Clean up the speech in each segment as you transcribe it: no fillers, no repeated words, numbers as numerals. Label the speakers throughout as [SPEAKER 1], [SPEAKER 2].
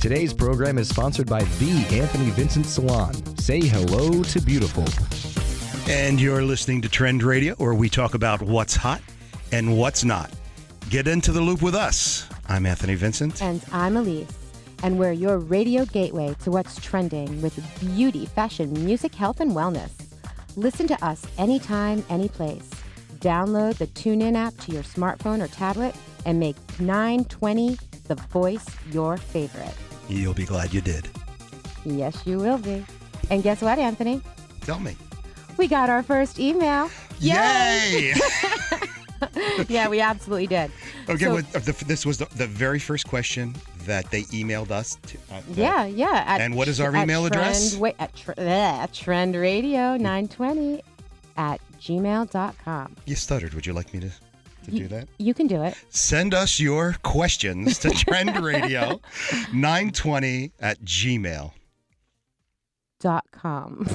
[SPEAKER 1] Today's program is sponsored by the Anthony Vincent Salon. Say hello to beautiful.
[SPEAKER 2] And you're listening to Trend Radio, where we talk about what's hot and what's not. Get into the loop with us. I'm Anthony Vincent.
[SPEAKER 3] And I'm Elise. And we're your radio gateway to what's trending with beauty, fashion, music, health, and wellness. Listen to us anytime, anyplace. Download the TuneIn app to your smartphone or tablet and make 920 the voice your favorite.
[SPEAKER 2] You'll be glad you did.
[SPEAKER 3] Yes, you will be. And guess what, Anthony?
[SPEAKER 2] Tell me.
[SPEAKER 3] We got our first email.
[SPEAKER 2] Yay!
[SPEAKER 3] Yeah, we absolutely did.
[SPEAKER 2] Okay,
[SPEAKER 3] So-
[SPEAKER 2] this was the very first question that they emailed us.
[SPEAKER 3] Yeah.
[SPEAKER 2] And what is our email address?
[SPEAKER 3] At trendradio920 at gmail.com.
[SPEAKER 2] You stuttered. Would you like me to do that?
[SPEAKER 3] You can do it.
[SPEAKER 2] Send us your questions to trendradio920 at gmail.
[SPEAKER 3] .com.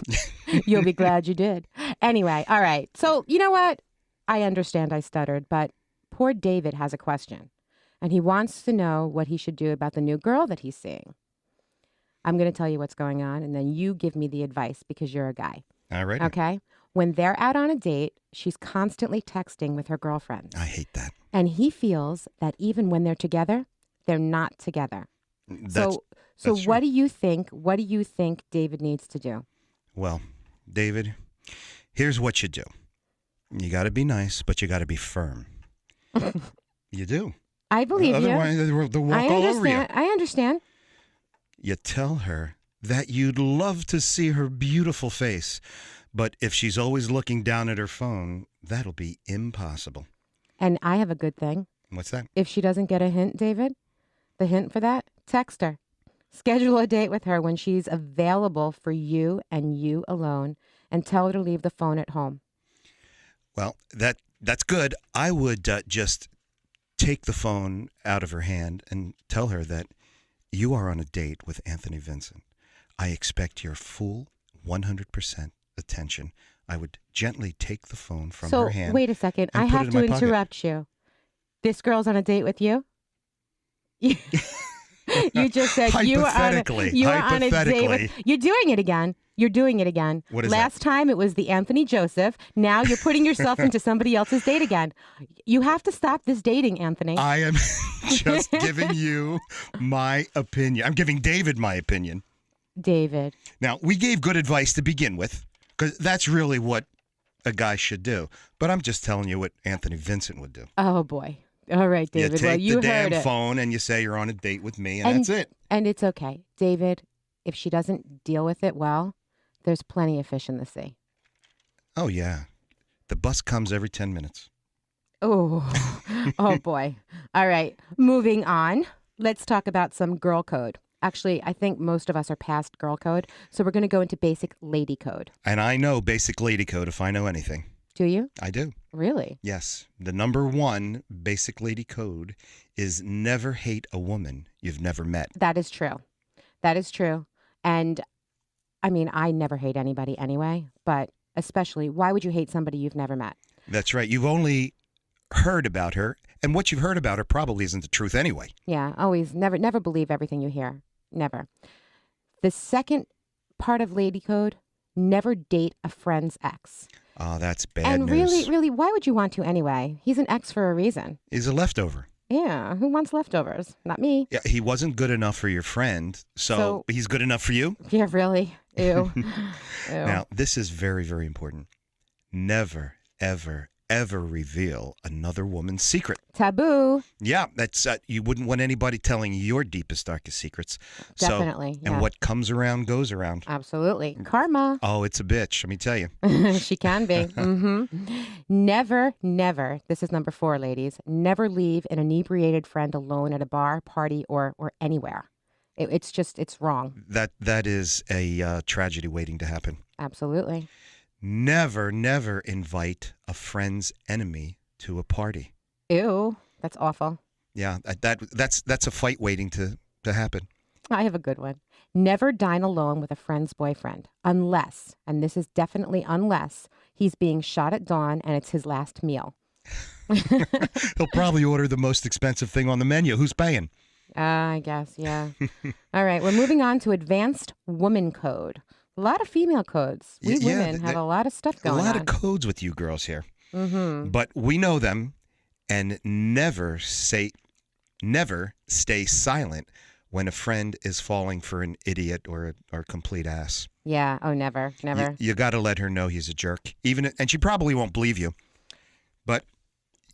[SPEAKER 3] You'll be glad you did. Anyway, all right. So, you know what? I understand I stuttered, but poor David has a question, and he wants to know what he should do about the new girl that he's seeing. I'm going to tell you what's going on, and then you give me the advice because you're a guy.
[SPEAKER 2] All right.
[SPEAKER 3] Okay? When they're out on a date, she's constantly texting with her girlfriends.
[SPEAKER 2] I hate that.
[SPEAKER 3] And he feels that even when they're together, they're not together. So
[SPEAKER 2] that's
[SPEAKER 3] what do you think? What do you think David needs to do?
[SPEAKER 2] Well, David, here's what you do. You got to be nice, but you got to be firm. You do.
[SPEAKER 3] I believe you.
[SPEAKER 2] Otherwise, they'll walk all over you.
[SPEAKER 3] I understand.
[SPEAKER 2] You tell her that you'd love to see her beautiful face, but if she's always looking down at her phone, that'll be impossible.
[SPEAKER 3] And I have a good thing.
[SPEAKER 2] What's that?
[SPEAKER 3] If she doesn't get a hint, David, the hint for that, text her. Schedule a date with her when she's available for you and you alone, and tell her to leave the phone at home.
[SPEAKER 2] Well, that's good. I would just take the phone out of her hand and tell her that you are on a date with Anthony Vincent. I expect your full 100% attention. I would gently take the phone from her hand.
[SPEAKER 3] So, wait a second. I have to interrupt you. This girl's on a date with you? You just said you were on a date with... You're doing it again. You're doing it again.
[SPEAKER 2] What is
[SPEAKER 3] Last time it was the Anthony Joseph. Now you're putting yourself into somebody else's date again. You have to stop this dating, Anthony.
[SPEAKER 2] I am just giving you my opinion. I'm giving David my opinion.
[SPEAKER 3] David.
[SPEAKER 2] Now, we gave good advice to begin with, because that's really what a guy should do. But I'm just telling you what Anthony Vincent would do.
[SPEAKER 3] Oh, boy. All right, David.
[SPEAKER 2] You take the
[SPEAKER 3] heard
[SPEAKER 2] damn
[SPEAKER 3] it.
[SPEAKER 2] phone and you say you're on a date with me, and that's it.
[SPEAKER 3] And it's okay. David, if she doesn't deal with it well, there's plenty of fish in the sea.
[SPEAKER 2] Oh, yeah. The bus comes every 10 minutes.
[SPEAKER 3] Oh, oh boy. All right. Moving on. Let's talk about some girl code. Actually, I think most of us are past girl code, so we're going to go into basic lady code.
[SPEAKER 2] And I know basic lady code if I know anything.
[SPEAKER 3] Do you?
[SPEAKER 2] I do.
[SPEAKER 3] Really?
[SPEAKER 2] Yes. The number one basic lady code is never hate a woman you've never met.
[SPEAKER 3] That is true. That is true. And I mean, I never hate anybody anyway, but especially, why would you hate somebody you've never met?
[SPEAKER 2] That's right. You've only heard about her, and what you've heard about her probably isn't the truth anyway.
[SPEAKER 3] Yeah, always, never believe everything you hear. Never. The second part of lady code, never date a friend's ex.
[SPEAKER 2] Oh, that's bad
[SPEAKER 3] and
[SPEAKER 2] news.
[SPEAKER 3] really, why would you want to anyway? He's an ex for a reason.
[SPEAKER 2] He's a leftover.
[SPEAKER 3] Yeah, who wants leftovers? Not me.
[SPEAKER 2] Yeah, he wasn't good enough for your friend, so he's good enough for you?
[SPEAKER 3] Yeah, really? Ew. Ew.
[SPEAKER 2] Now, this is very, very important. Never, ever, ever reveal another woman's secret.
[SPEAKER 3] Taboo.
[SPEAKER 2] Yeah, that's you wouldn't want anybody telling your deepest, darkest secrets.
[SPEAKER 3] Definitely.
[SPEAKER 2] And what comes around goes around.
[SPEAKER 3] Absolutely. Karma.
[SPEAKER 2] Oh, it's a bitch, let me tell you.
[SPEAKER 3] She can be. Never, this is number 4, ladies, never leave an inebriated friend alone at a bar, party, or anywhere. It's wrong.
[SPEAKER 2] That is a tragedy waiting to happen.
[SPEAKER 3] Absolutely.
[SPEAKER 2] Never, never invite a friend's enemy to a party.
[SPEAKER 3] Ew, that's awful.
[SPEAKER 2] Yeah, that's a fight waiting to happen.
[SPEAKER 3] I have a good one. Never dine alone with a friend's boyfriend unless, and this is definitely unless, he's being shot at dawn and it's his last meal.
[SPEAKER 2] He'll probably order the most expensive thing on the menu. Who's paying?
[SPEAKER 3] I guess, yeah. All right, we're moving on to advanced woman code. A lot of female codes. We
[SPEAKER 2] Yeah,
[SPEAKER 3] women have a lot of stuff
[SPEAKER 2] A
[SPEAKER 3] going
[SPEAKER 2] lot
[SPEAKER 3] on.
[SPEAKER 2] of codes with you girls here.
[SPEAKER 3] Mm-hmm.
[SPEAKER 2] But we know them, and never stay silent when a friend is falling for an idiot or a complete ass.
[SPEAKER 3] Yeah. Oh, never.
[SPEAKER 2] You got to let her know he's a jerk. And she probably won't believe you, but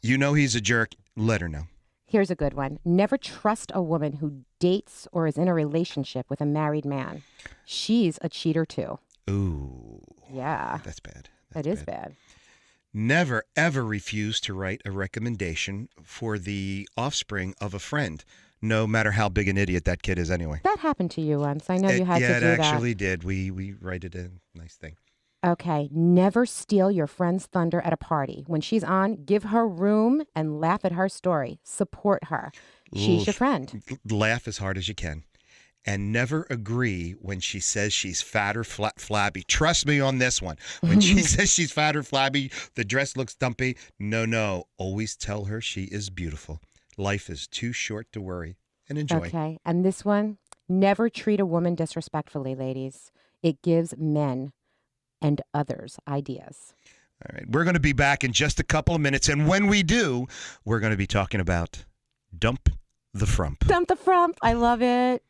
[SPEAKER 2] you know he's a jerk. Let her know.
[SPEAKER 3] Here's a good one. Never trust a woman who dates or is in a relationship with a married man. She's a cheater too.
[SPEAKER 2] Ooh.
[SPEAKER 3] Yeah.
[SPEAKER 2] That's bad.
[SPEAKER 3] That is bad.
[SPEAKER 2] Never, ever refuse to write a recommendation for the offspring of a friend, no matter how big an idiot that kid is anyway.
[SPEAKER 3] That happened to you once. I know you had to do that.
[SPEAKER 2] Yeah, it actually did. We rated a nice thing.
[SPEAKER 3] Okay. Never steal your friend's thunder at a party. When she's on, give her room and laugh at her story. Support her. She's your friend.
[SPEAKER 2] Laugh as hard as you can. And never agree when she says she's fat or flabby. Trust me on this one. When she says she's fat or flabby, the dress looks dumpy. No. Always tell her she is beautiful. Life is too short to worry. And enjoy.
[SPEAKER 3] Okay. And this one, never treat a woman disrespectfully, ladies. It gives men and others ideas.
[SPEAKER 2] All right. We're going to be back in just a couple of minutes. And when we do, we're going to be talking about Dump the Frump.
[SPEAKER 3] Dump the frump. I love it.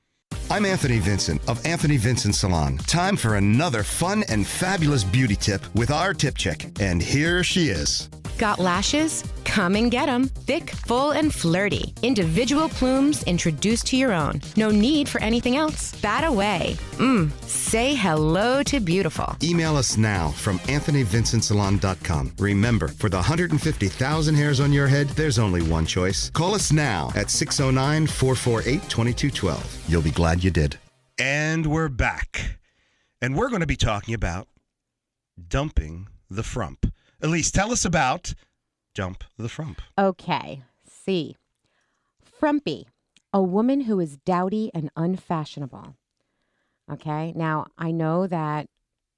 [SPEAKER 2] I'm Anthony Vincent of Anthony Vincent Salon. Time for another fun and fabulous beauty tip with our tip chick. And here she is.
[SPEAKER 4] Got lashes? Come and get them. Thick, full, and flirty. Individual plumes introduced to your own. No need for anything else. Bat away. Say hello to beautiful.
[SPEAKER 2] Email us now from AnthonyVincentSalon.com. Remember, for the 150,000 hairs on your head, there's only one choice. Call us now at 609-448-2212. You'll be glad you did. And we're back. And we're going to be talking about dumping the frump. Elise, tell us about Dump the Frump.
[SPEAKER 3] Okay. C. Frumpy. A woman who is dowdy and unfashionable. Okay. Now, I know that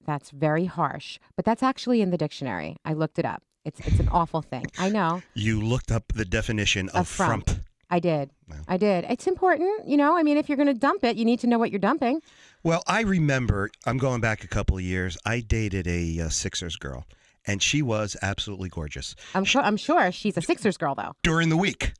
[SPEAKER 3] that's very harsh, but that's actually in the dictionary. I looked it up. It's an awful thing. I know.
[SPEAKER 2] You looked up the definition of frump.
[SPEAKER 3] I did.
[SPEAKER 2] Wow.
[SPEAKER 3] I did. It's important. I mean, if you're going to dump it, you need to know what you're dumping.
[SPEAKER 2] Well, I remember, I'm going back a couple of years, I dated a Sixers girl, and she was absolutely gorgeous.
[SPEAKER 3] I'm sure she's a Sixers girl, though.
[SPEAKER 2] During the week.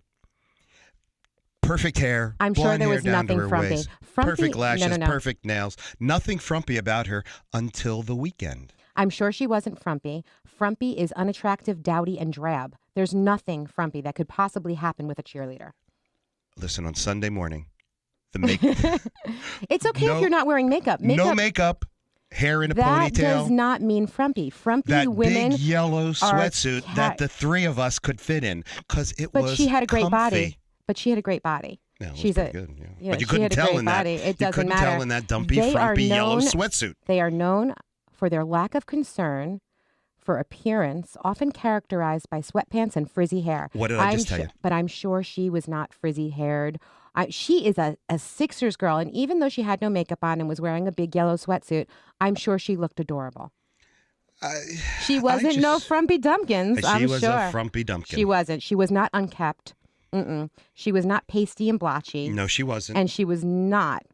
[SPEAKER 2] Perfect hair.
[SPEAKER 3] I'm sure there was
[SPEAKER 2] down to
[SPEAKER 3] nothing
[SPEAKER 2] her
[SPEAKER 3] frumpy.
[SPEAKER 2] waist.
[SPEAKER 3] Frumpy.
[SPEAKER 2] Perfect lashes,
[SPEAKER 3] No.
[SPEAKER 2] perfect nails. Nothing frumpy about her until the weekend.
[SPEAKER 3] I'm sure she wasn't frumpy. Frumpy is unattractive, dowdy, and drab. There's nothing frumpy that could possibly happen with a cheerleader.
[SPEAKER 2] Listen, on Sunday morning, the makeup.
[SPEAKER 3] It's okay if you're not wearing makeup.
[SPEAKER 2] No makeup, hair in a
[SPEAKER 3] that
[SPEAKER 2] ponytail.
[SPEAKER 3] does not mean frumpy. Frumpy
[SPEAKER 2] That
[SPEAKER 3] women
[SPEAKER 2] big yellow sweatsuit
[SPEAKER 3] ca-
[SPEAKER 2] that the three of us could fit in because it was
[SPEAKER 3] But she had a great
[SPEAKER 2] comfy.
[SPEAKER 3] body. But she had a great body.
[SPEAKER 2] Yeah, it was
[SPEAKER 3] She's
[SPEAKER 2] pretty good. Yeah.
[SPEAKER 3] Yeah,
[SPEAKER 2] But you
[SPEAKER 3] she
[SPEAKER 2] couldn't
[SPEAKER 3] had a
[SPEAKER 2] tell
[SPEAKER 3] great
[SPEAKER 2] in that.
[SPEAKER 3] body. It
[SPEAKER 2] you
[SPEAKER 3] doesn't
[SPEAKER 2] couldn't
[SPEAKER 3] matter.
[SPEAKER 2] tell in that dumpy,
[SPEAKER 3] They are
[SPEAKER 2] frumpy yellow
[SPEAKER 3] known-
[SPEAKER 2] sweatsuit.
[SPEAKER 3] They are known for their lack of concern for appearance, often characterized by sweatpants and frizzy hair.
[SPEAKER 2] What did I just tell you?
[SPEAKER 3] But I'm sure she was not frizzy haired. She is a Sixers girl, and even though she had no makeup on and was wearing a big yellow sweatsuit, I'm sure she looked adorable. She wasn't no frumpy dumpkins, I'm
[SPEAKER 2] She was
[SPEAKER 3] sure.
[SPEAKER 2] a frumpy dumpkin.
[SPEAKER 3] She wasn't. She was not unkempt. She was not pasty and blotchy.
[SPEAKER 2] No, she wasn't.
[SPEAKER 3] And she was not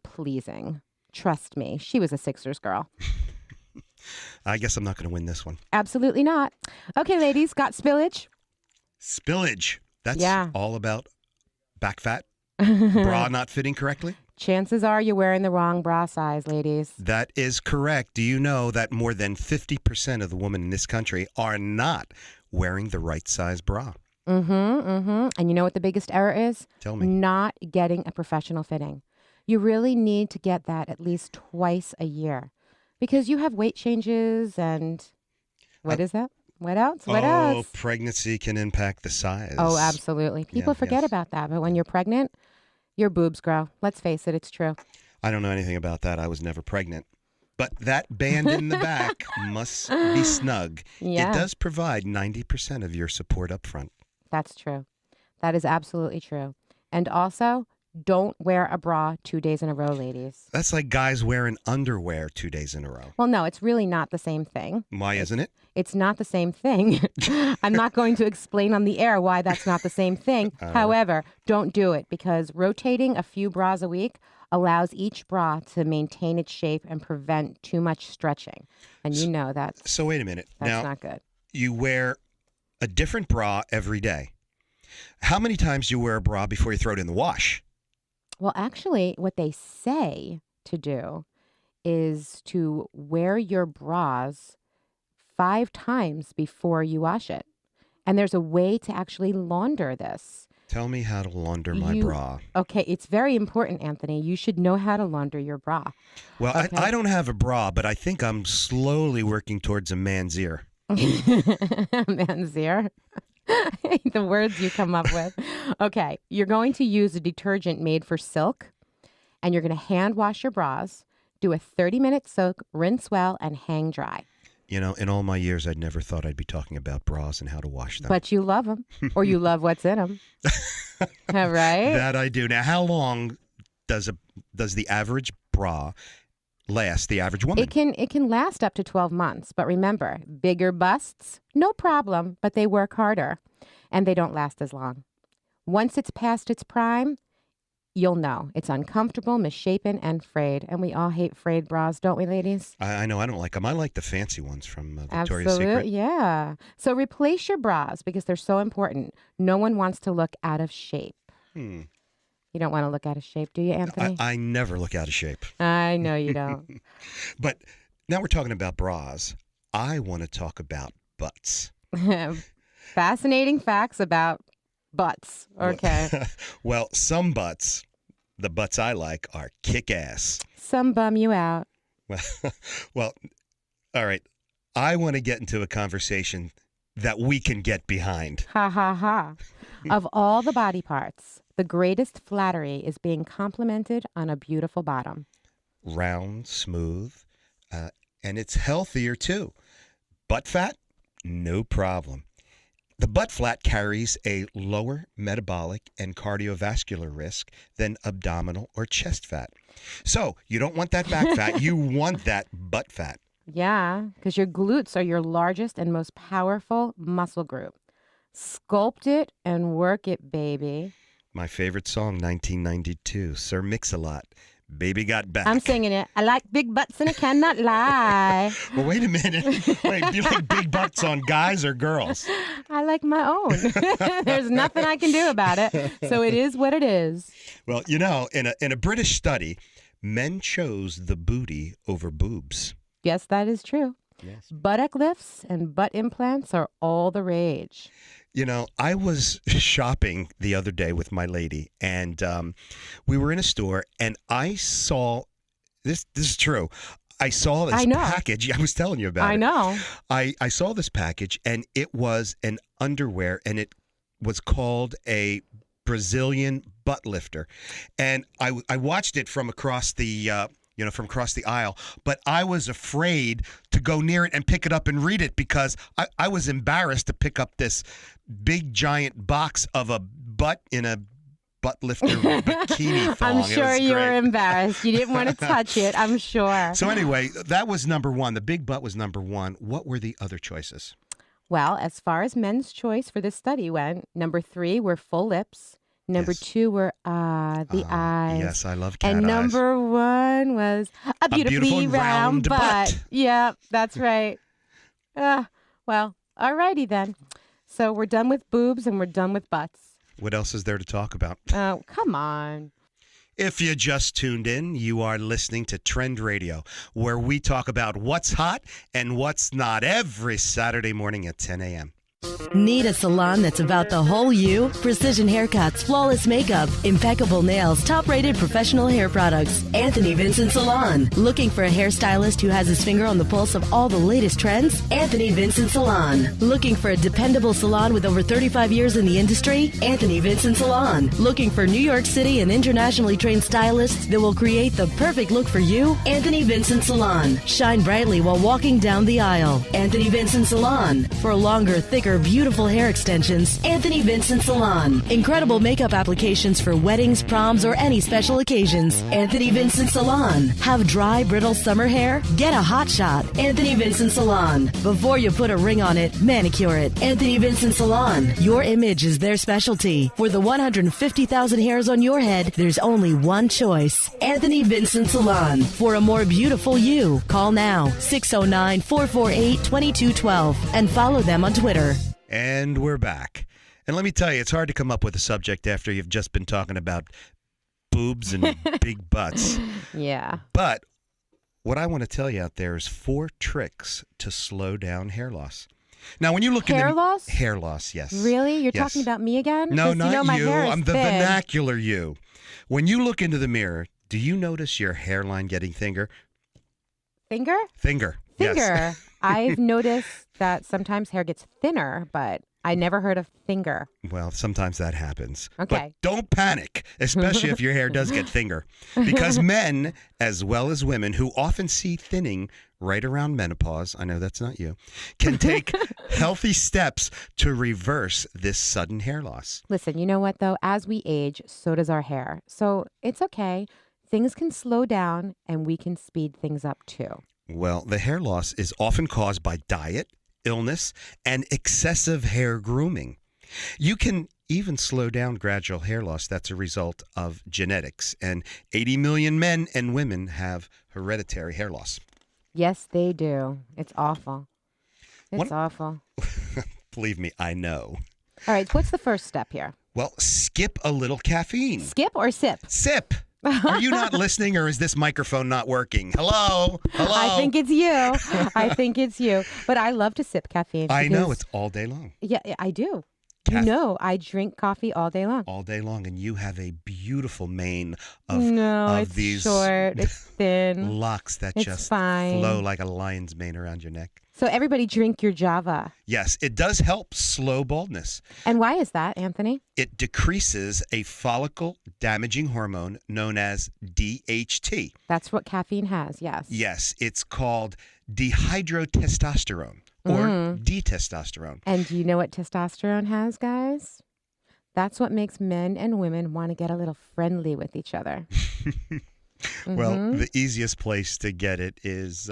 [SPEAKER 3] pleasing. Trust me. She was a Sixers girl.
[SPEAKER 2] I guess I'm not going to win this one.
[SPEAKER 3] Absolutely not. Okay, ladies, got spillage?
[SPEAKER 2] Spillage. That's
[SPEAKER 3] Yeah.
[SPEAKER 2] all about back fat, bra not fitting correctly.
[SPEAKER 3] Chances are you're wearing the wrong bra size, ladies.
[SPEAKER 2] That is correct. Do you know that more than 50% of the women in this country are not wearing the right size bra?
[SPEAKER 3] And you know what the biggest error is?
[SPEAKER 2] Tell me.
[SPEAKER 3] Not getting a professional fitting. You really need to get that at least twice a year because you have weight changes and what is that? What else? What else?
[SPEAKER 2] Pregnancy can impact the size.
[SPEAKER 3] Oh, absolutely. People forget about that. But when you're pregnant, your boobs grow. Let's face it, it's true.
[SPEAKER 2] I don't know anything about that. I was never pregnant. But that band in the back must be snug.
[SPEAKER 3] Yeah.
[SPEAKER 2] It does provide 90% of your support up front.
[SPEAKER 3] That's true. That is absolutely true. And also, Don't wear a bra 2 days in a row, ladies.
[SPEAKER 2] That's like guys wearing underwear 2 days in a row.
[SPEAKER 3] Well, no, it's really not the same thing.
[SPEAKER 2] Why isn't it?
[SPEAKER 3] It's not the same thing. I'm not going to explain on the air why that's not the same thing. However, don't do it because rotating a few bras a week allows each bra to maintain its shape and prevent too much stretching. And you know that's
[SPEAKER 2] So wait a minute. Now,
[SPEAKER 3] not good.
[SPEAKER 2] you wear a different bra every day. How many times do you wear a bra before you throw it in the wash?
[SPEAKER 3] Well, actually, what they say to do is to wear your bras 5 times before you wash it. And there's a way to actually launder this.
[SPEAKER 2] Tell me how to launder my bra.
[SPEAKER 3] Okay, it's very important, Anthony. You should know how to launder your bra.
[SPEAKER 2] Well,
[SPEAKER 3] Okay.
[SPEAKER 2] I don't have a bra, but I think I'm slowly working towards a man's ear.
[SPEAKER 3] Man's ear. The words you come up with. Okay, you're going to use a detergent made for silk, and you're going to hand wash your bras, do a 30-minute soak, rinse well, and hang dry.
[SPEAKER 2] You know, in all my years, I'd never thought I'd be talking about bras and how to wash them.
[SPEAKER 3] But you love them, or you love what's in them. Right?
[SPEAKER 2] That I do. Now, how long does the average bra last, the average woman?
[SPEAKER 3] It can last up to 12 months, but remember, bigger busts, no problem, but they work harder, and they don't last as long. Once it's past its prime, you'll know. It's uncomfortable, misshapen, and frayed. And we all hate frayed bras, don't we, ladies?
[SPEAKER 2] I know. I don't like them. I like the fancy ones from Victoria's
[SPEAKER 3] Absolutely,
[SPEAKER 2] Secret.
[SPEAKER 3] yeah. So replace your bras because they're so important. No one wants to look out of shape. You don't want to look out of shape, do you, Anthony?
[SPEAKER 2] I never look out of shape.
[SPEAKER 3] I know you don't.
[SPEAKER 2] But now we're talking about bras. I want to talk about butts.
[SPEAKER 3] Fascinating facts about butts. Okay.
[SPEAKER 2] Well, some butts, the butts I like, are kick-ass.
[SPEAKER 3] Some bum you out.
[SPEAKER 2] Well, all right. I want to get into a conversation that we can get behind.
[SPEAKER 3] Ha ha ha. Of all the body parts, the greatest flattery is being complimented on a beautiful bottom.
[SPEAKER 2] Round, smooth, and it's healthier too. Butt fat, no problem. The butt flat carries a lower metabolic and cardiovascular risk than abdominal or chest fat. So you don't want that back fat. You want that butt fat.
[SPEAKER 3] Yeah, because your glutes are your largest and most powerful muscle group. Sculpt it and work it, baby.
[SPEAKER 2] My favorite song, 1992, Sir Mix-a-Lot, Baby Got Back.
[SPEAKER 3] I'm singing it. I like big butts and I cannot lie.
[SPEAKER 2] Well, wait a minute. Wait, do you like big butts on guys or girls?
[SPEAKER 3] I like my own. There's nothing I can do about it. So it is what it is.
[SPEAKER 2] Well, you know, in a British study, men chose the booty over boobs.
[SPEAKER 3] Yes, that is true.
[SPEAKER 2] Yes.
[SPEAKER 3] Buttock lifts and butt implants are all the rage.
[SPEAKER 2] You know, I was shopping the other day with my lady, and we were in a store, and I saw this. This is true. I saw this package. I was telling you about it.
[SPEAKER 3] I know.
[SPEAKER 2] I saw this package, and it was an underwear, and it was called a Brazilian butt lifter, and I watched it from across the. From across the aisle. But I was afraid to go near it and pick it up and read it because I was embarrassed to pick up this big, giant box of a butt in a butt lifter bikini thong.
[SPEAKER 3] I'm sure you were embarrassed. You didn't want to touch it, I'm sure.
[SPEAKER 2] So anyway, that was number one. The big butt was number one. What were the other choices?
[SPEAKER 3] Well, as far as men's choice for this study went, number 3 were full lips. Number 2 were the eyes.
[SPEAKER 2] Yes, I love cat eyes.
[SPEAKER 3] And number 1 was a beautifully round butt. Yeah, that's right. Well, all righty then. So we're done with boobs and we're done with butts.
[SPEAKER 2] What else is there to talk about?
[SPEAKER 3] Oh, come on.
[SPEAKER 2] If you just tuned in, you are listening to Trend Radio, where we talk about what's hot and what's not every Saturday morning at 10 a.m.
[SPEAKER 5] Need a salon that's about the whole you? Precision haircuts, flawless makeup, impeccable nails, top-rated professional hair products. Anthony Vincent Salon. Looking for a hairstylist who has his finger on the pulse of all the latest trends? Anthony Vincent Salon. Looking for a dependable salon with over 35 years in the industry? Anthony Vincent Salon. Looking for New York City and internationally trained stylists that will create the perfect look for you? Anthony Vincent Salon. Shine brightly while walking down the aisle. Anthony Vincent Salon. For longer, thicker quicker, beautiful hair extensions, Anthony Vincent Salon. Incredible makeup applications for weddings, proms, or any special occasions. Anthony Vincent Salon. Have dry, brittle summer hair? Get a hot shot. Anthony Vincent Salon. Before you put a ring on it, manicure it. Anthony Vincent Salon. Your image is their specialty. For the 150,000 hairs on your head, there's only one choice. Anthony Vincent Salon. For a more beautiful you, call now 609-448-2212 and follow them on Twitter.
[SPEAKER 2] And we're back. And let me tell you, it's hard to come up with a subject after you've just been talking about boobs and big butts.
[SPEAKER 3] Yeah.
[SPEAKER 2] But what I want to tell you out there is 4 tricks to slow down hair loss. Now, when you look
[SPEAKER 3] Hair loss?
[SPEAKER 2] Hair loss, yes.
[SPEAKER 3] Really? You're
[SPEAKER 2] Yes.
[SPEAKER 3] talking about me again?
[SPEAKER 2] No,
[SPEAKER 3] 'Cause,
[SPEAKER 2] not
[SPEAKER 3] my
[SPEAKER 2] you.
[SPEAKER 3] hair is
[SPEAKER 2] I'm the
[SPEAKER 3] thin.
[SPEAKER 2] vernacular you. When you look into the mirror, do you notice your hairline getting thinner?
[SPEAKER 3] Finger?
[SPEAKER 2] Finger. Yes.
[SPEAKER 3] Finger. I've noticed that sometimes hair gets thinner, but I never heard of finger.
[SPEAKER 2] Well, sometimes that happens.
[SPEAKER 3] Okay.
[SPEAKER 2] But don't panic, especially if your hair does get thinner. Because men, as well as women, who often see thinning right around menopause, I know that's not you, can take healthy steps to reverse this sudden hair loss.
[SPEAKER 3] Listen, you know what, though? As we age, so does our hair. So it's okay. Things can slow down, and we can speed things up, too.
[SPEAKER 2] Well, the hair loss is often caused by diet, illness, and excessive hair grooming. You can even slow down gradual hair loss that's a result of genetics, and 80 million men and women have hereditary hair loss.
[SPEAKER 3] Yes, they do. It's awful. It's
[SPEAKER 2] What-
[SPEAKER 3] awful.
[SPEAKER 2] Believe me, I know.
[SPEAKER 3] All right, what's the first step here?
[SPEAKER 2] Well, skip a little caffeine.
[SPEAKER 3] Skip or sip?
[SPEAKER 2] Sip. Are you not listening, or is this microphone not working? Hello? Hello?
[SPEAKER 3] I think it's you. I think it's you. But I love to sip caffeine.
[SPEAKER 2] I know,
[SPEAKER 3] because-
[SPEAKER 2] it's all day long.
[SPEAKER 3] Yeah, I do.
[SPEAKER 2] Caff-
[SPEAKER 3] You know, I drink coffee all day long.
[SPEAKER 2] All day long, and you have a beautiful mane of,
[SPEAKER 3] No,
[SPEAKER 2] of
[SPEAKER 3] it's
[SPEAKER 2] these
[SPEAKER 3] short. It's thin.
[SPEAKER 2] locks that
[SPEAKER 3] It's
[SPEAKER 2] just
[SPEAKER 3] fine.
[SPEAKER 2] flow like a lion's mane around your neck.
[SPEAKER 3] So everybody drink your Java.
[SPEAKER 2] Yes, it does help slow baldness.
[SPEAKER 3] And why is that, Anthony?
[SPEAKER 2] It decreases a follicle-damaging hormone known as DHT.
[SPEAKER 3] That's what caffeine has, yes.
[SPEAKER 2] Yes, it's called dihydrotestosterone or D-testosterone.
[SPEAKER 3] And do you know what testosterone has, guys? That's what makes men and women want to get a little friendly with each other.
[SPEAKER 2] Well, the easiest place to get it is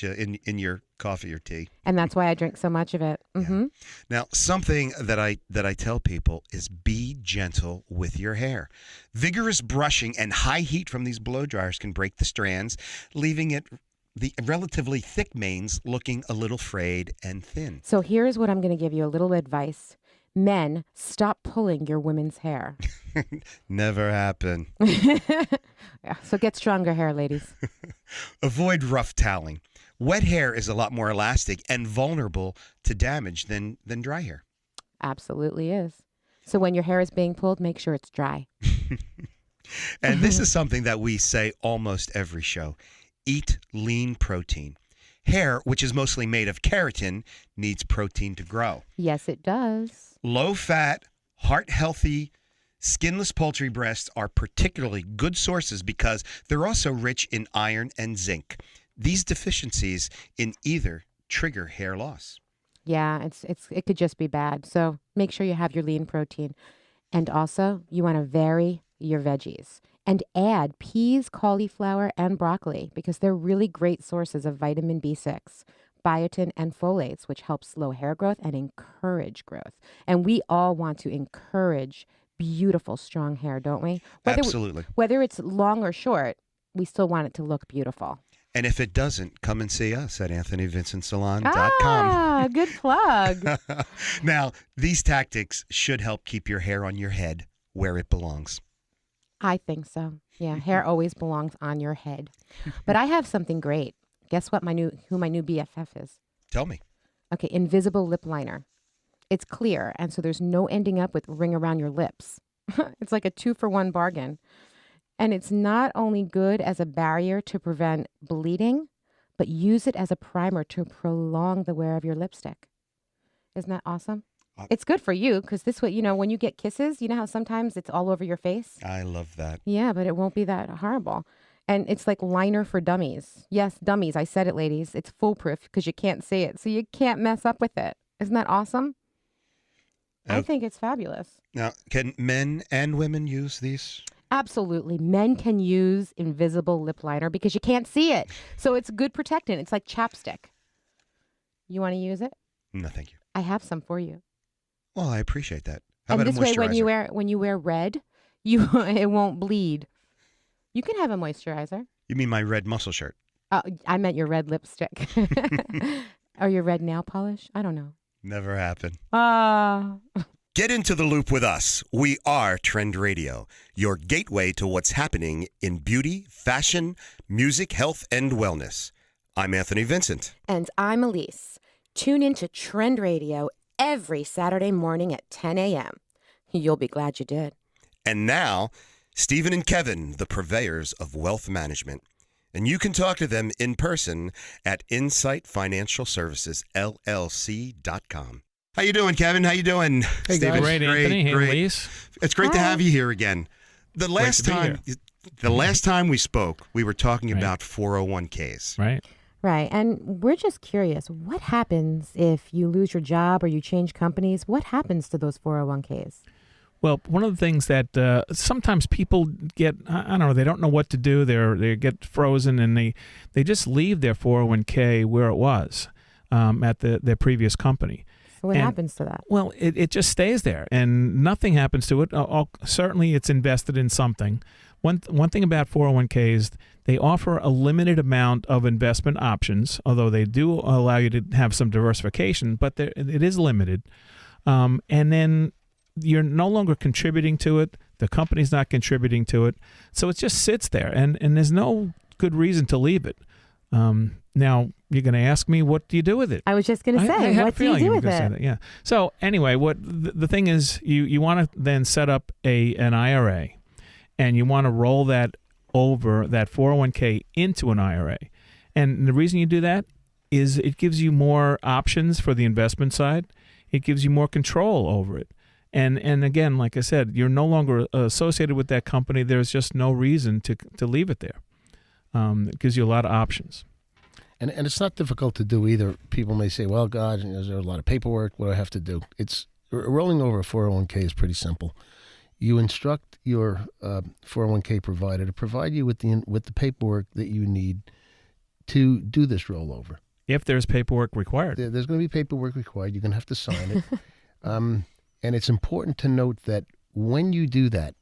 [SPEAKER 2] in your coffee or tea.
[SPEAKER 3] And that's why I drink so much of it. Mm-hmm.
[SPEAKER 2] Now, something that I tell people is be gentle with your hair. Vigorous brushing and high heat from these blow dryers can break the strands, leaving the relatively thick manes looking a little frayed and thin.
[SPEAKER 3] So here's what I'm going to give you a little advice. Men, stop pulling your women's hair.
[SPEAKER 2] Never happen.
[SPEAKER 3] Yeah, so get stronger hair, ladies.
[SPEAKER 2] Avoid rough toweling. Wet hair is a lot more elastic and vulnerable to damage than dry hair.
[SPEAKER 3] Absolutely is. So when your hair is being pulled, make sure it's dry.
[SPEAKER 2] And this is something that we say almost every show. Eat lean protein. Hair, which is mostly made of keratin, needs protein to grow.
[SPEAKER 3] Yes, it does.
[SPEAKER 2] Low-fat, heart-healthy, skinless poultry breasts are particularly good sources because they're also rich in iron and zinc. These deficiencies in either trigger hair loss.
[SPEAKER 3] Yeah, it could just be bad. So make sure you have your lean protein. And also, you want to vary your veggies and add peas, cauliflower, and broccoli because they're really great sources of vitamin B6, biotin, and folates, which help slow hair growth and encourage growth. And we all want to encourage beautiful, strong hair, don't we?
[SPEAKER 2] Absolutely.
[SPEAKER 3] Whether it's long or short, we still want it to look beautiful.
[SPEAKER 2] And if it doesn't, come and see us at AnthonyVincentSalon.com.
[SPEAKER 3] Ah, good plug.
[SPEAKER 2] Now, these tactics should help keep your hair on your head where it belongs.
[SPEAKER 3] I think so. Yeah, hair always belongs on your head. But I have something great. Guess what? Who my new BFF is?
[SPEAKER 2] Tell me.
[SPEAKER 3] Okay, invisible lip liner. It's clear, and so there's no ending up with ring around your lips. It's like a 2-for-1 bargain. And it's not only good as a barrier to prevent bleeding, but use it as a primer to prolong the wear of your lipstick. Isn't that awesome? It's good for you because this way, when you get kisses, you know how sometimes it's all over your face?
[SPEAKER 2] I love that.
[SPEAKER 3] Yeah, but it won't be that horrible. And it's like liner for dummies. Yes, dummies. I said it, ladies. It's foolproof because you can't see it. So you can't mess up with it. Isn't that awesome? I
[SPEAKER 2] Uh,
[SPEAKER 3] think it's fabulous.
[SPEAKER 2] Now, can men and women use these?
[SPEAKER 3] Absolutely. Men can use invisible lip liner because you can't see it. So it's good protectant. It's like chapstick. You want to use it?
[SPEAKER 2] No, thank you.
[SPEAKER 3] I have some for you.
[SPEAKER 2] Well, I appreciate that. How
[SPEAKER 3] And
[SPEAKER 2] about
[SPEAKER 3] this
[SPEAKER 2] a
[SPEAKER 3] way,
[SPEAKER 2] moisturizer?
[SPEAKER 3] when you wear red, it won't bleed. You can have a moisturizer.
[SPEAKER 2] You mean my red muscle shirt?
[SPEAKER 3] I meant your red lipstick. Or your red nail polish. I don't know.
[SPEAKER 2] Never happened.
[SPEAKER 6] Get into the loop with us. We are Trend Radio, your gateway to what's happening in beauty, fashion, music, health, and wellness. I'm Anthony Vincent.
[SPEAKER 4] And I'm Elise. Tune in to Trend Radio every Saturday morning at 10 a.m. You'll be glad you did.
[SPEAKER 6] And now, Stephen and Kevin, the purveyors of wealth management. And you can talk to them in person at Insight Financial Services, LLC.com. How you doing, Kevin? How you doing?
[SPEAKER 7] Hey,
[SPEAKER 6] Stephen?
[SPEAKER 7] guys. Great, Anthony. Hey, Elise.
[SPEAKER 6] It's great to have you here again. The last
[SPEAKER 7] to be
[SPEAKER 6] time we spoke, we were talking
[SPEAKER 7] Right.
[SPEAKER 6] about 401ks.
[SPEAKER 7] Right.
[SPEAKER 3] Right. And we're just curious, what happens if you lose your job or you change companies? What happens to those 401ks?
[SPEAKER 7] Well, one of the things that sometimes people get, I don't know, they don't know what to do. They get frozen and they just leave their 401k where it was at their previous company.
[SPEAKER 3] So what
[SPEAKER 7] And-
[SPEAKER 3] happens to that?
[SPEAKER 7] Well, it just stays there and nothing happens to it. Certainly it's invested in something. One thing about 401ks, they offer a limited amount of investment options, although they do allow you to have some diversification, but it is limited. And then you're no longer contributing to it. The company's not contributing to it. So it just sits there, and there's no good reason to leave it. Now, you're going to ask me, what do you do with it?
[SPEAKER 3] I was just going to
[SPEAKER 7] I
[SPEAKER 3] say,
[SPEAKER 7] had a
[SPEAKER 3] what do you
[SPEAKER 7] feeling
[SPEAKER 3] do
[SPEAKER 7] were
[SPEAKER 3] with
[SPEAKER 7] gonna say
[SPEAKER 3] it?
[SPEAKER 7] that, yeah. So anyway, what the thing is, you want to then set up an IRA, and you want to roll that over, that 401k into an IRA. And the reason you do that is it gives you more options for the investment side. It gives you more control over it. And again, like I said, you're no longer associated with that company. There's just no reason to leave it there. It gives you a lot of options.
[SPEAKER 8] And it's not difficult to do either. People may say, well, God, is there a lot of paperwork? What do I have to do? It's rolling over a 401k is pretty simple. You instruct your 401k provider to provide you with the paperwork that you need to do this rollover.
[SPEAKER 7] If there's paperwork required.
[SPEAKER 8] There's going to be paperwork required. You're going to have to sign it. And it's important to note that when you do that,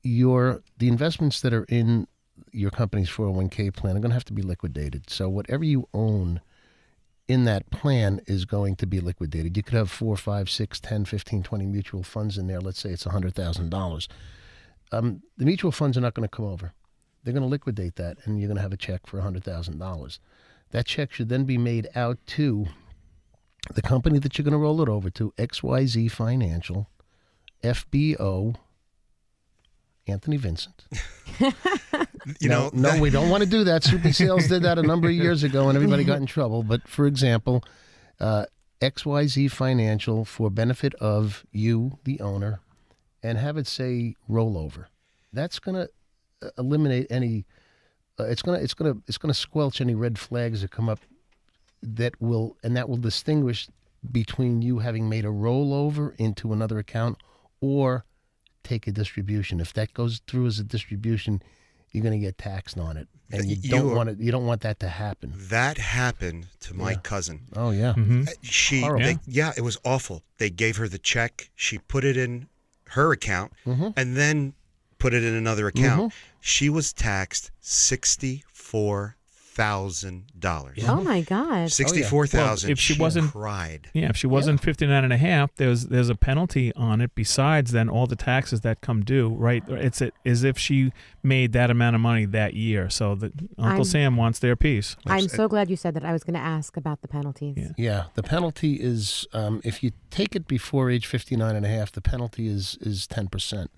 [SPEAKER 8] the investments that are in your company's 401k plan are going to have to be liquidated. So whatever you own in that plan is going to be liquidated. You could have 4, 5, 6, 10, 15, 20 mutual funds in there. Let's say it's $100,000. The mutual funds are not going to come over. They're going to liquidate that, and you're going to have a check for $100,000. That check should then be made out to the company that you're going to roll it over to, XYZ Financial, FBO, Anthony Vincent. No, we don't want to do that. Soupy Sales did that a number of years ago, and everybody got in trouble. But for example, XYZ Financial for benefit of you, the owner, and have it say rollover. That's going to eliminate any. It's going to squelch any red flags that come up. That will distinguish between you having made a rollover into another account or take a distribution. If that goes through as a distribution, you're going to get taxed on it, and you don't want that to happen.
[SPEAKER 6] That happened to my cousin.
[SPEAKER 8] Oh yeah,
[SPEAKER 6] It was awful. They gave her the check. She put it in her account and then put it in another account. She was taxed $64,000.
[SPEAKER 3] Oh my God!
[SPEAKER 6] $64,000.
[SPEAKER 7] Well, if she wasn't-
[SPEAKER 6] cried.
[SPEAKER 7] Yeah, if she wasn't 59 and a half, there's a penalty on it besides then all the taxes that come due, right? It's as if she made that amount of money that year. So Uncle Sam wants their piece.
[SPEAKER 3] I'm so glad you said that. I was going to ask about the penalties.
[SPEAKER 8] Yeah. The penalty is if you take it before age 59 and a half, the penalty is 10%.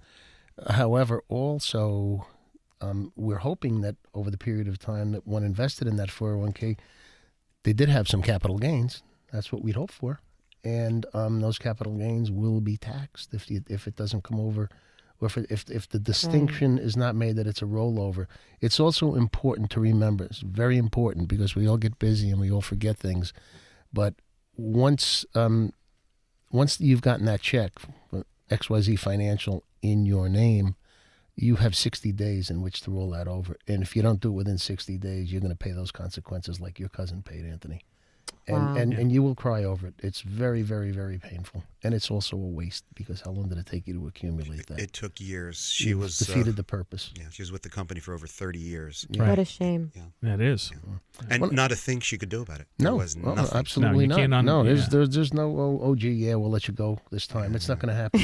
[SPEAKER 8] However, also. We're hoping that over the period of time that one invested in that 401k, they did have some capital gains. That's what we'd hope for. And those capital gains will be taxed if it doesn't come over, or if the distinction is not made that it's a rollover. It's also important to remember, it's very important because we all get busy and we all forget things. But once you've gotten that check, XYZ Financial, in your name, you have 60 days in which to roll that over. And if you don't do it within 60 days, you're going to pay those consequences like your cousin paid, Anthony.
[SPEAKER 3] Wow.
[SPEAKER 8] And you will cry over it. It's very, very, very painful. And it's also a waste, because how long did it take you to accumulate that?
[SPEAKER 2] It took years. She
[SPEAKER 8] You
[SPEAKER 2] was
[SPEAKER 8] defeated the purpose.
[SPEAKER 2] Yeah, she was with the company for over 30 years.
[SPEAKER 8] Yeah.
[SPEAKER 3] What a shame.
[SPEAKER 7] That is.
[SPEAKER 2] And
[SPEAKER 8] Well,
[SPEAKER 2] not a thing she could do about it. There
[SPEAKER 8] No,
[SPEAKER 2] was
[SPEAKER 8] well,
[SPEAKER 2] nothing.
[SPEAKER 8] absolutely
[SPEAKER 7] No, you
[SPEAKER 8] not.
[SPEAKER 7] can't
[SPEAKER 8] There's no, oh, gee, yeah, we'll let you go this time. It's not going to happen.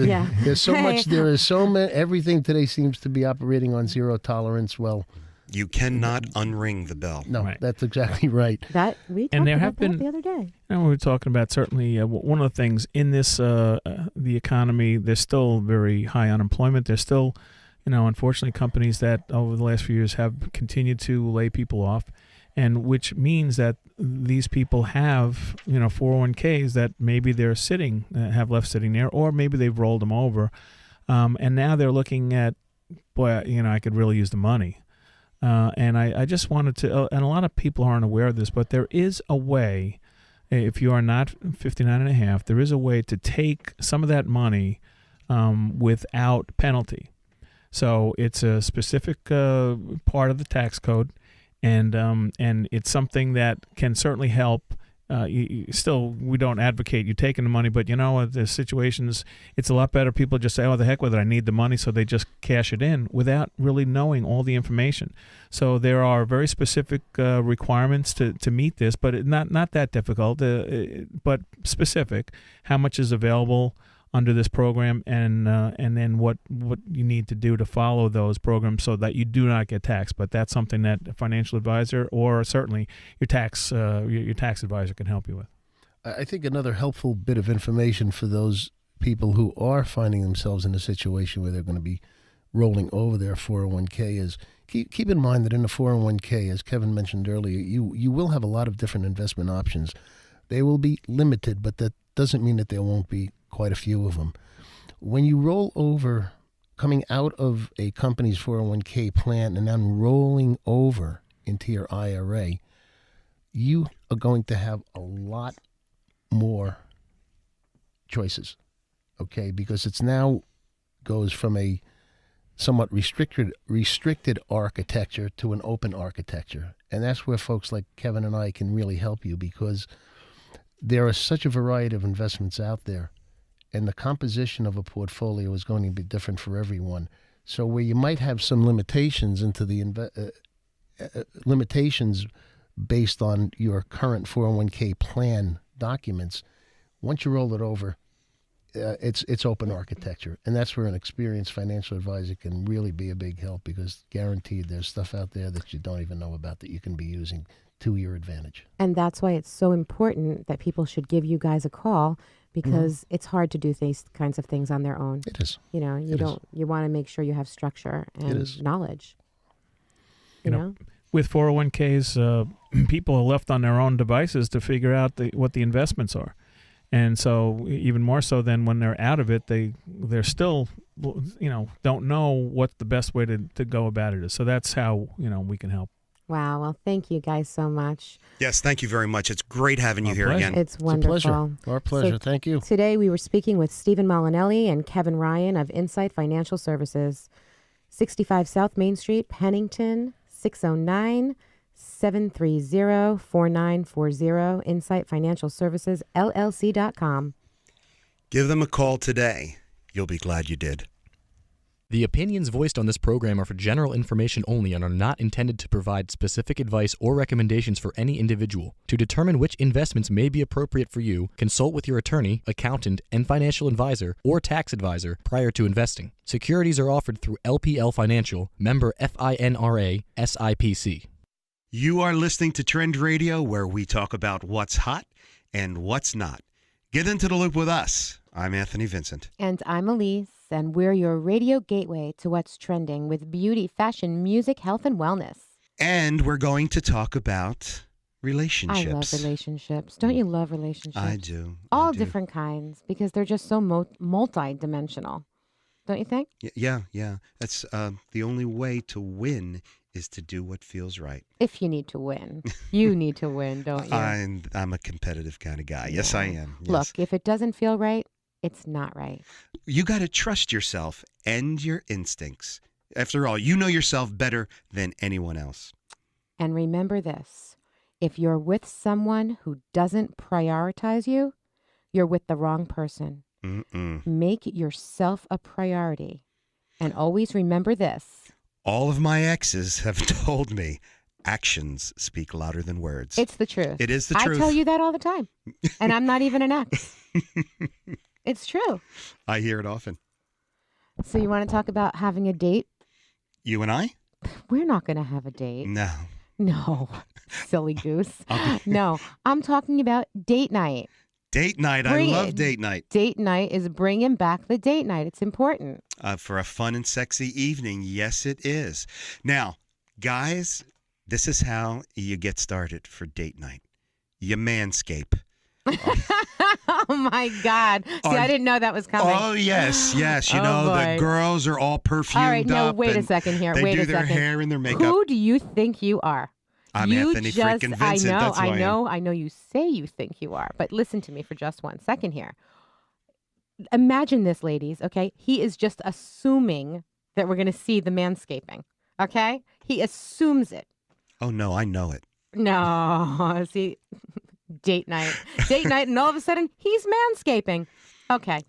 [SPEAKER 3] Yeah.
[SPEAKER 8] There's so much, there is so many, everything today seems to be operating on zero tolerance. Well,
[SPEAKER 2] You cannot unring the bell.
[SPEAKER 8] no,
[SPEAKER 7] Right.
[SPEAKER 8] that's exactly right.
[SPEAKER 3] That we talked
[SPEAKER 7] And there
[SPEAKER 3] about
[SPEAKER 7] have
[SPEAKER 3] that
[SPEAKER 7] been-
[SPEAKER 3] the other day.
[SPEAKER 7] And we were talking about certainly one of the things in this, the economy, there's still very high unemployment. There's still, unfortunately, companies that over the last few years have continued to lay people off, and which means that these people have, 401ks that maybe they're have left sitting there, or maybe they've rolled them over. And now they're looking at, boy, I could really use the money. And I just wanted to, and a lot of people aren't aware of this, but there is a way, if you are not 59 and a half, there is a way to take some of that money without penalty. So it's a specific part of the tax code, and it's something that can certainly help. Still, we don't advocate you taking the money, but the situations, it's a lot better. People just say, oh, the heck with it, I need the money, so they just cash it in without really knowing all the information. So there are very specific requirements to meet this, but not that difficult, but specific. How much is available under this program, and then what you need to do to follow those programs so that you do not get taxed. But that's something that a financial advisor, or certainly your tax advisor, can help you with.
[SPEAKER 8] I think another helpful bit of information for those people who are finding themselves in a situation where they're going to be rolling over their 401k is keep in mind that in a 401k, as Kevin mentioned earlier, you will have a lot of different investment options. They will be limited, but that doesn't mean that there won't be quite a few of them. When you roll over, coming out of a company's 401k plan and then rolling over into your IRA, you are going to have a lot more choices, okay? Because it's now goes from a somewhat restricted architecture to an open architecture. And that's where folks like Kevin and I can really help you, because there are such a variety of investments out there, and the composition of a portfolio is going to be different for everyone. So where you might have some limitations into the limitations based on your current 401k plan documents, once you roll it over, it's open architecture. And that's where an experienced financial advisor can really be a big help, because guaranteed there's stuff out there that you don't even know about that you can be using to your advantage.
[SPEAKER 3] And that's why it's so important that people should give you guys a call, because it's hard to do these kinds of things on their own.
[SPEAKER 8] It is.
[SPEAKER 3] You want to make sure you have structure and knowledge. You know?
[SPEAKER 7] With 401ks, people are left on their own devices to figure out what the investments are. And so even more so than when they're out of it, they're still, don't know what the best way to go about it is. So that's how, we can help.
[SPEAKER 3] Wow. Well, thank you guys so much.
[SPEAKER 2] Yes, thank you very much. It's great having you
[SPEAKER 7] Our
[SPEAKER 2] here
[SPEAKER 7] pleasure.
[SPEAKER 2] again.
[SPEAKER 3] It's wonderful.
[SPEAKER 8] It's a pleasure. Our pleasure.
[SPEAKER 3] So
[SPEAKER 8] Thank you.
[SPEAKER 3] Today we were speaking with Stephen Molinelli and Kevin Ryan of Insight Financial Services, 65 South Main Street, Pennington, 609-730-4940, Insight Financial Services, LLC.com.
[SPEAKER 2] Give them a call today. You'll be glad you did.
[SPEAKER 9] The opinions voiced on this program are for general information only and are not intended to provide specific advice or recommendations for any individual. To determine which investments may be appropriate for you, consult with your attorney, accountant, and financial advisor or tax advisor prior to investing. Securities are offered through LPL Financial, member FINRA, SIPC.
[SPEAKER 2] You are listening to Trend Radio, where we talk about what's hot and what's not. Get into the loop with us. I'm Anthony Vincent.
[SPEAKER 3] And I'm Elise, and we're your radio gateway to what's trending with beauty, fashion, music, health, and wellness.
[SPEAKER 2] And we're going to talk about relationships.
[SPEAKER 3] I love relationships. Don't you love relationships?
[SPEAKER 2] I do.
[SPEAKER 3] All different kinds, because they're just so multi-dimensional. Don't you think?
[SPEAKER 2] Yeah. That's the only way to win is to do what feels right.
[SPEAKER 3] If you need to win. You need to win, don't you?
[SPEAKER 2] I'm a competitive kind of guy. Yes, I am. Yes.
[SPEAKER 3] Look, if it doesn't feel right, it's not right.
[SPEAKER 2] You got to trust yourself and your instincts. After all, you know yourself better than anyone else.
[SPEAKER 3] And remember this. If you're with someone who doesn't prioritize you, you're with the wrong person.
[SPEAKER 2] Mm-mm.
[SPEAKER 3] Make yourself a priority. And always remember this.
[SPEAKER 2] All of my exes have told me actions speak louder than words.
[SPEAKER 3] It's the truth.
[SPEAKER 2] It is the truth.
[SPEAKER 3] I tell you that all the time. And I'm not even an ex. It's true.
[SPEAKER 2] I hear it often.
[SPEAKER 3] So you want to talk about having a date?
[SPEAKER 2] You and I?
[SPEAKER 3] We're not going to have a date.
[SPEAKER 2] No.
[SPEAKER 3] No, silly goose. No, I'm talking about date night.
[SPEAKER 2] Date night. I love date night.
[SPEAKER 3] Date night is bringing back the date night. It's important.
[SPEAKER 2] For a fun and sexy evening. Yes, it is. Now, guys, this is how you get started for date night. You manscape.
[SPEAKER 3] Oh, my God. See, I didn't know that was coming.
[SPEAKER 2] Oh, yes. Yes. You
[SPEAKER 3] Oh,
[SPEAKER 2] know,
[SPEAKER 3] boy.
[SPEAKER 2] the girls are all perfumed
[SPEAKER 3] All right, no,
[SPEAKER 2] up.
[SPEAKER 3] wait a
[SPEAKER 2] and
[SPEAKER 3] second here.
[SPEAKER 2] They
[SPEAKER 3] Wait
[SPEAKER 2] do
[SPEAKER 3] a
[SPEAKER 2] their
[SPEAKER 3] second.
[SPEAKER 2] hair and their makeup.
[SPEAKER 3] Who do you think you are?
[SPEAKER 2] I'm
[SPEAKER 3] You
[SPEAKER 2] Anthony freaking Vincent. That's who I am.
[SPEAKER 3] I know you say you think you are, but listen to me for just 1 second here. Imagine this, ladies, okay? He is just assuming that we're going to see the manscaping, okay? He assumes it.
[SPEAKER 2] Oh, no, I know it.
[SPEAKER 3] No, see, date night, and all of a sudden, he's manscaping. Okay,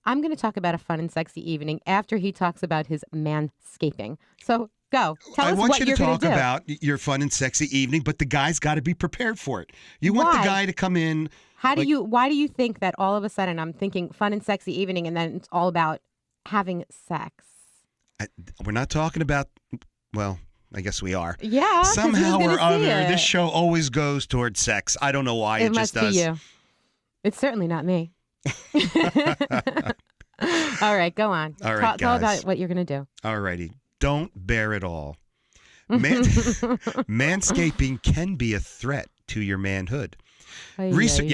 [SPEAKER 3] I'm going to talk about a fun and sexy evening after he talks about his manscaping. So go. Tell
[SPEAKER 2] I
[SPEAKER 3] us
[SPEAKER 2] want
[SPEAKER 3] what
[SPEAKER 2] you
[SPEAKER 3] you're
[SPEAKER 2] to
[SPEAKER 3] going
[SPEAKER 2] talk
[SPEAKER 3] to do.
[SPEAKER 2] about your fun and sexy evening, but the guy's got to be prepared for it. You want
[SPEAKER 3] Why?
[SPEAKER 2] the guy to come in.
[SPEAKER 3] Why do you think that all of a sudden I'm thinking fun and sexy evening and then it's all about having sex?
[SPEAKER 2] We're not talking about, well, I guess we are.
[SPEAKER 3] Yeah. 'cause who's
[SPEAKER 2] Somehow
[SPEAKER 3] gonna
[SPEAKER 2] or
[SPEAKER 3] see
[SPEAKER 2] other,
[SPEAKER 3] it?
[SPEAKER 2] this show always goes towards sex. I don't know why. It
[SPEAKER 3] must
[SPEAKER 2] just does.
[SPEAKER 3] be you. It's certainly not me. All right, go on.
[SPEAKER 2] All right,
[SPEAKER 3] Tell
[SPEAKER 2] guys.
[SPEAKER 3] about what you're going to do.
[SPEAKER 2] All righty. Don't bear it all. Manscaping can be a threat to your manhood. Research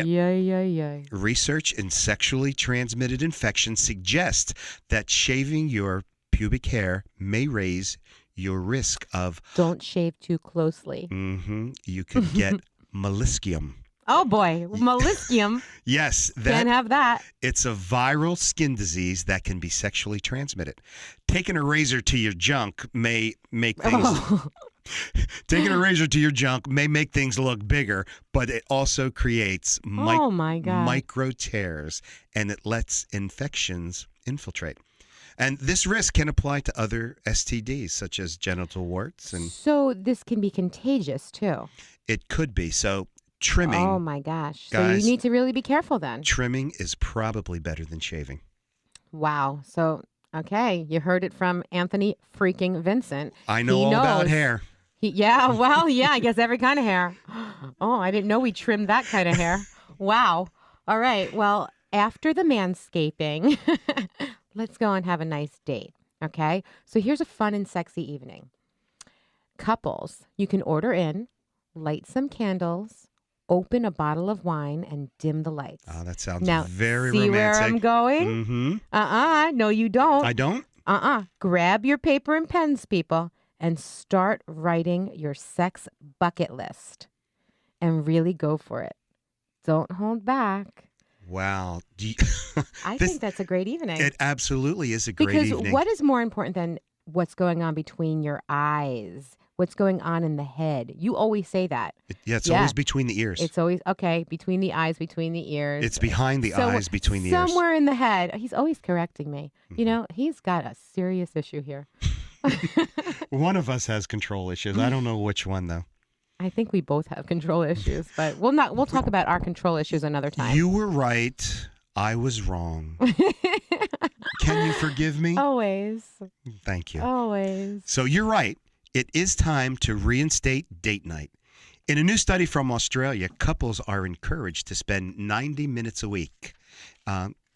[SPEAKER 2] in sexually transmitted infections suggests that shaving your pubic hair may raise your risk of...
[SPEAKER 3] Don't shave too closely.
[SPEAKER 2] You could get molluscum.
[SPEAKER 3] Oh, boy. Molluscum.
[SPEAKER 2] Yes.
[SPEAKER 3] Can't have that.
[SPEAKER 2] It's a viral skin disease that can be sexually transmitted. Taking a razor to your junk may make things... Taking a razor to your junk may make things look bigger, but it also creates
[SPEAKER 3] Oh, my God.
[SPEAKER 2] micro tears, and it lets infections infiltrate. And this risk can apply to other STDs, such as genital warts, and
[SPEAKER 3] So this can be contagious, too.
[SPEAKER 2] it could be. So trimming,
[SPEAKER 3] Oh, my gosh. So
[SPEAKER 2] Guys.
[SPEAKER 3] you need to really be careful then.
[SPEAKER 2] trimming is probably better than shaving.
[SPEAKER 3] Wow. So, okay. You heard it from Anthony freaking Vincent.
[SPEAKER 2] I know
[SPEAKER 3] He
[SPEAKER 2] all about
[SPEAKER 3] knows.
[SPEAKER 2] hair.
[SPEAKER 3] I guess every kind of hair. Oh, I didn't know we trimmed that kind of hair. Wow. All right. Well, after the manscaping, let's go and have a nice date. Okay. So here's a fun and sexy evening. Couples, you can order in, light some candles, open a bottle of wine, and dim the lights.
[SPEAKER 2] Oh, that sounds
[SPEAKER 3] Now,
[SPEAKER 2] very
[SPEAKER 3] see
[SPEAKER 2] romantic.
[SPEAKER 3] where I'm going?
[SPEAKER 2] Mm-hmm.
[SPEAKER 3] No, you don't.
[SPEAKER 2] I don't?
[SPEAKER 3] Grab your paper and pens, people, and start writing your sex bucket list. And really go for it. Don't hold back.
[SPEAKER 2] Wow.
[SPEAKER 3] I think that's a great evening.
[SPEAKER 2] It absolutely is a great
[SPEAKER 3] because
[SPEAKER 2] evening.
[SPEAKER 3] what is more important than what's going on between your eyes? What's going on in the head? You always say that.
[SPEAKER 2] It's always between the ears.
[SPEAKER 3] It's always, okay, between the eyes, between the ears.
[SPEAKER 2] It's behind the eyes, between the ears.
[SPEAKER 3] Somewhere in the head. He's always correcting me. You know, he's got a serious issue here.
[SPEAKER 2] One of us has control issues. I don't know which one, though.
[SPEAKER 3] I think we both have control issues, but we'll talk about our control issues another time.
[SPEAKER 2] You were right. I was wrong. Can you forgive me?
[SPEAKER 3] Always.
[SPEAKER 2] Thank you.
[SPEAKER 3] Always.
[SPEAKER 2] So you're right. It is time to reinstate date night. In a new study from Australia, couples are encouraged to spend 90 minutes a week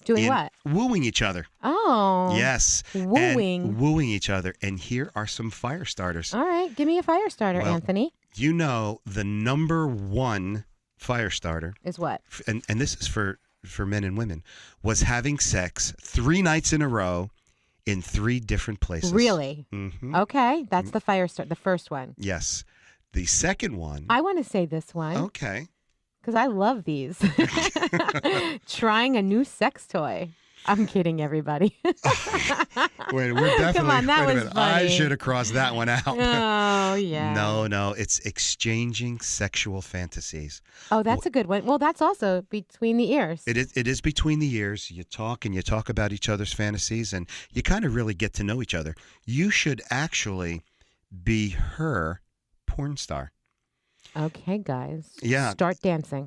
[SPEAKER 3] Doing
[SPEAKER 2] in
[SPEAKER 3] what?
[SPEAKER 2] wooing each other.
[SPEAKER 3] Oh.
[SPEAKER 2] Yes.
[SPEAKER 3] Wooing.
[SPEAKER 2] And wooing each other. And here are some fire starters.
[SPEAKER 3] All right. Give me a fire starter,
[SPEAKER 2] Well,
[SPEAKER 3] Anthony.
[SPEAKER 2] You know, the number one fire starter,
[SPEAKER 3] Is what?
[SPEAKER 2] and this is for men and women, was having sex 3 nights in a row in 3 different places.
[SPEAKER 3] Really?
[SPEAKER 2] Mm-hmm.
[SPEAKER 3] Okay, that's the fire start. The first one.
[SPEAKER 2] Yes. The second one.
[SPEAKER 3] I want to say this one
[SPEAKER 2] Okay.
[SPEAKER 3] because I love these. Trying a new sex toy. I'm kidding, everybody.
[SPEAKER 2] Wait, we're definitely.
[SPEAKER 3] Come on, that
[SPEAKER 2] wait a
[SPEAKER 3] was
[SPEAKER 2] minute. I
[SPEAKER 3] funny.
[SPEAKER 2] should have crossed that one out.
[SPEAKER 3] Oh, yeah.
[SPEAKER 2] No, it's exchanging sexual fantasies.
[SPEAKER 3] Oh, that's a good one. Well, that's also between the ears.
[SPEAKER 2] It is between the ears. You talk about each other's fantasies, and you kind of really get to know each other. You should actually be her porn star.
[SPEAKER 3] Okay, guys.
[SPEAKER 2] Yeah.
[SPEAKER 3] Start dancing.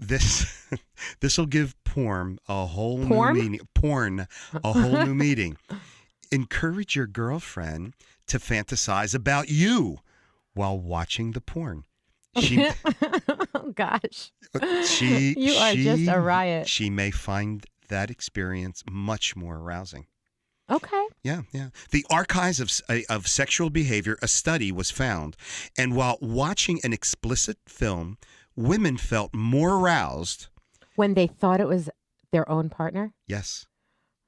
[SPEAKER 2] This will give porn a whole
[SPEAKER 3] Porn?
[SPEAKER 2] new meaning. Porn a whole new meaning. Encourage your girlfriend to fantasize about you while watching the porn. She,
[SPEAKER 3] Oh, gosh.
[SPEAKER 2] she,
[SPEAKER 3] You are just a riot.
[SPEAKER 2] She may find that experience much more arousing.
[SPEAKER 3] Okay.
[SPEAKER 2] Yeah. The archives of sexual behavior, a study was found, and while watching an explicit film, women felt more aroused.
[SPEAKER 3] When they thought it was their own partner?
[SPEAKER 2] Yes.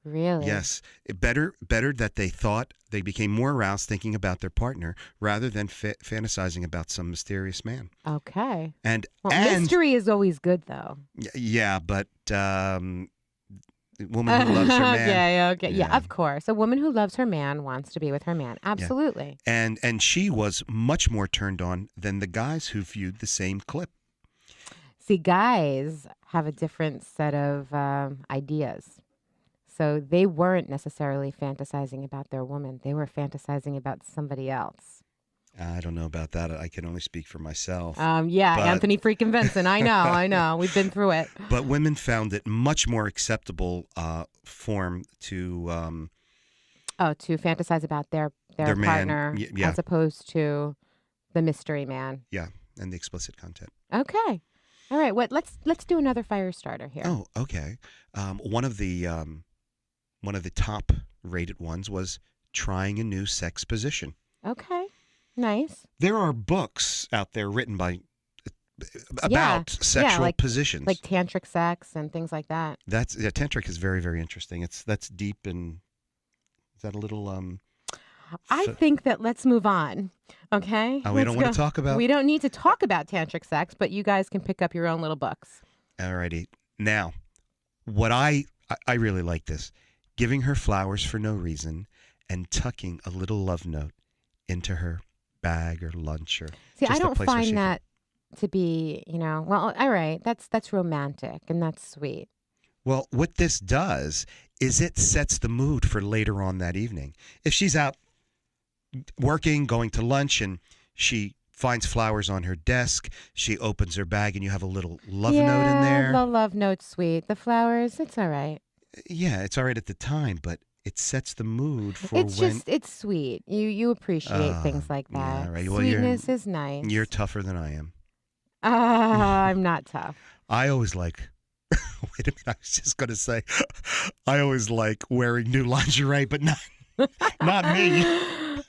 [SPEAKER 3] Really?
[SPEAKER 2] Yes. Better that they thought they became more aroused thinking about their partner rather than fantasizing about some mysterious man.
[SPEAKER 3] Okay.
[SPEAKER 2] And
[SPEAKER 3] mystery is always good, though.
[SPEAKER 2] Yeah, but woman who loves her man.
[SPEAKER 3] Okay. Yeah, of course. A woman who loves her man wants to be with her man. Absolutely.
[SPEAKER 2] Yeah. And she was much more turned on than the guys who viewed the same clip.
[SPEAKER 3] See, guys have a different set of ideas. So they weren't necessarily fantasizing about their woman. They were fantasizing about somebody else.
[SPEAKER 2] I don't know about that. I can only speak for myself.
[SPEAKER 3] Yeah,
[SPEAKER 2] But-
[SPEAKER 3] Anthony freaking Vincent. I know. We've been through it.
[SPEAKER 2] But women found it much more acceptable form to
[SPEAKER 3] To fantasize about their
[SPEAKER 2] Their man.
[SPEAKER 3] partner
[SPEAKER 2] Yeah.
[SPEAKER 3] as opposed to the mystery man.
[SPEAKER 2] and the explicit content.
[SPEAKER 3] Okay. All right. Let's do another fire starter here.
[SPEAKER 2] Oh, okay. One of the top rated ones was trying a new sex position.
[SPEAKER 3] Okay. Nice.
[SPEAKER 2] There are books out there written by about sexual
[SPEAKER 3] like,
[SPEAKER 2] positions.
[SPEAKER 3] Like tantric sex and things like that.
[SPEAKER 2] Tantric is very, very interesting. That's deep and is that a little
[SPEAKER 3] I think that let's move on. Okay?
[SPEAKER 2] we don't want to talk about.
[SPEAKER 3] We don't need to talk about tantric sex, but you guys can pick up your own little books.
[SPEAKER 2] Alrighty. Now, what I really like this. Giving her flowers for no reason and tucking a little love note into her bag or lunch or
[SPEAKER 3] See,
[SPEAKER 2] just
[SPEAKER 3] I
[SPEAKER 2] a
[SPEAKER 3] don't
[SPEAKER 2] place where she
[SPEAKER 3] find that to be, well, all right, that's romantic and that's sweet.
[SPEAKER 2] Well, what this does is it sets the mood for later on that evening. If she's out working, going to lunch, and she finds flowers on her desk, she opens her bag and you have a little love note in there.
[SPEAKER 3] The love note's sweet. The flowers, it's all right.
[SPEAKER 2] Yeah, it's all right at the time, but it sets the mood for
[SPEAKER 3] It's sweet. You appreciate things like that.
[SPEAKER 2] Yeah, right. Well,
[SPEAKER 3] Sweetness is nice.
[SPEAKER 2] You're tougher than I am.
[SPEAKER 3] I'm not tough.
[SPEAKER 2] I always like. Wait a minute, I was just going to say, I always like wearing new lingerie, but not me.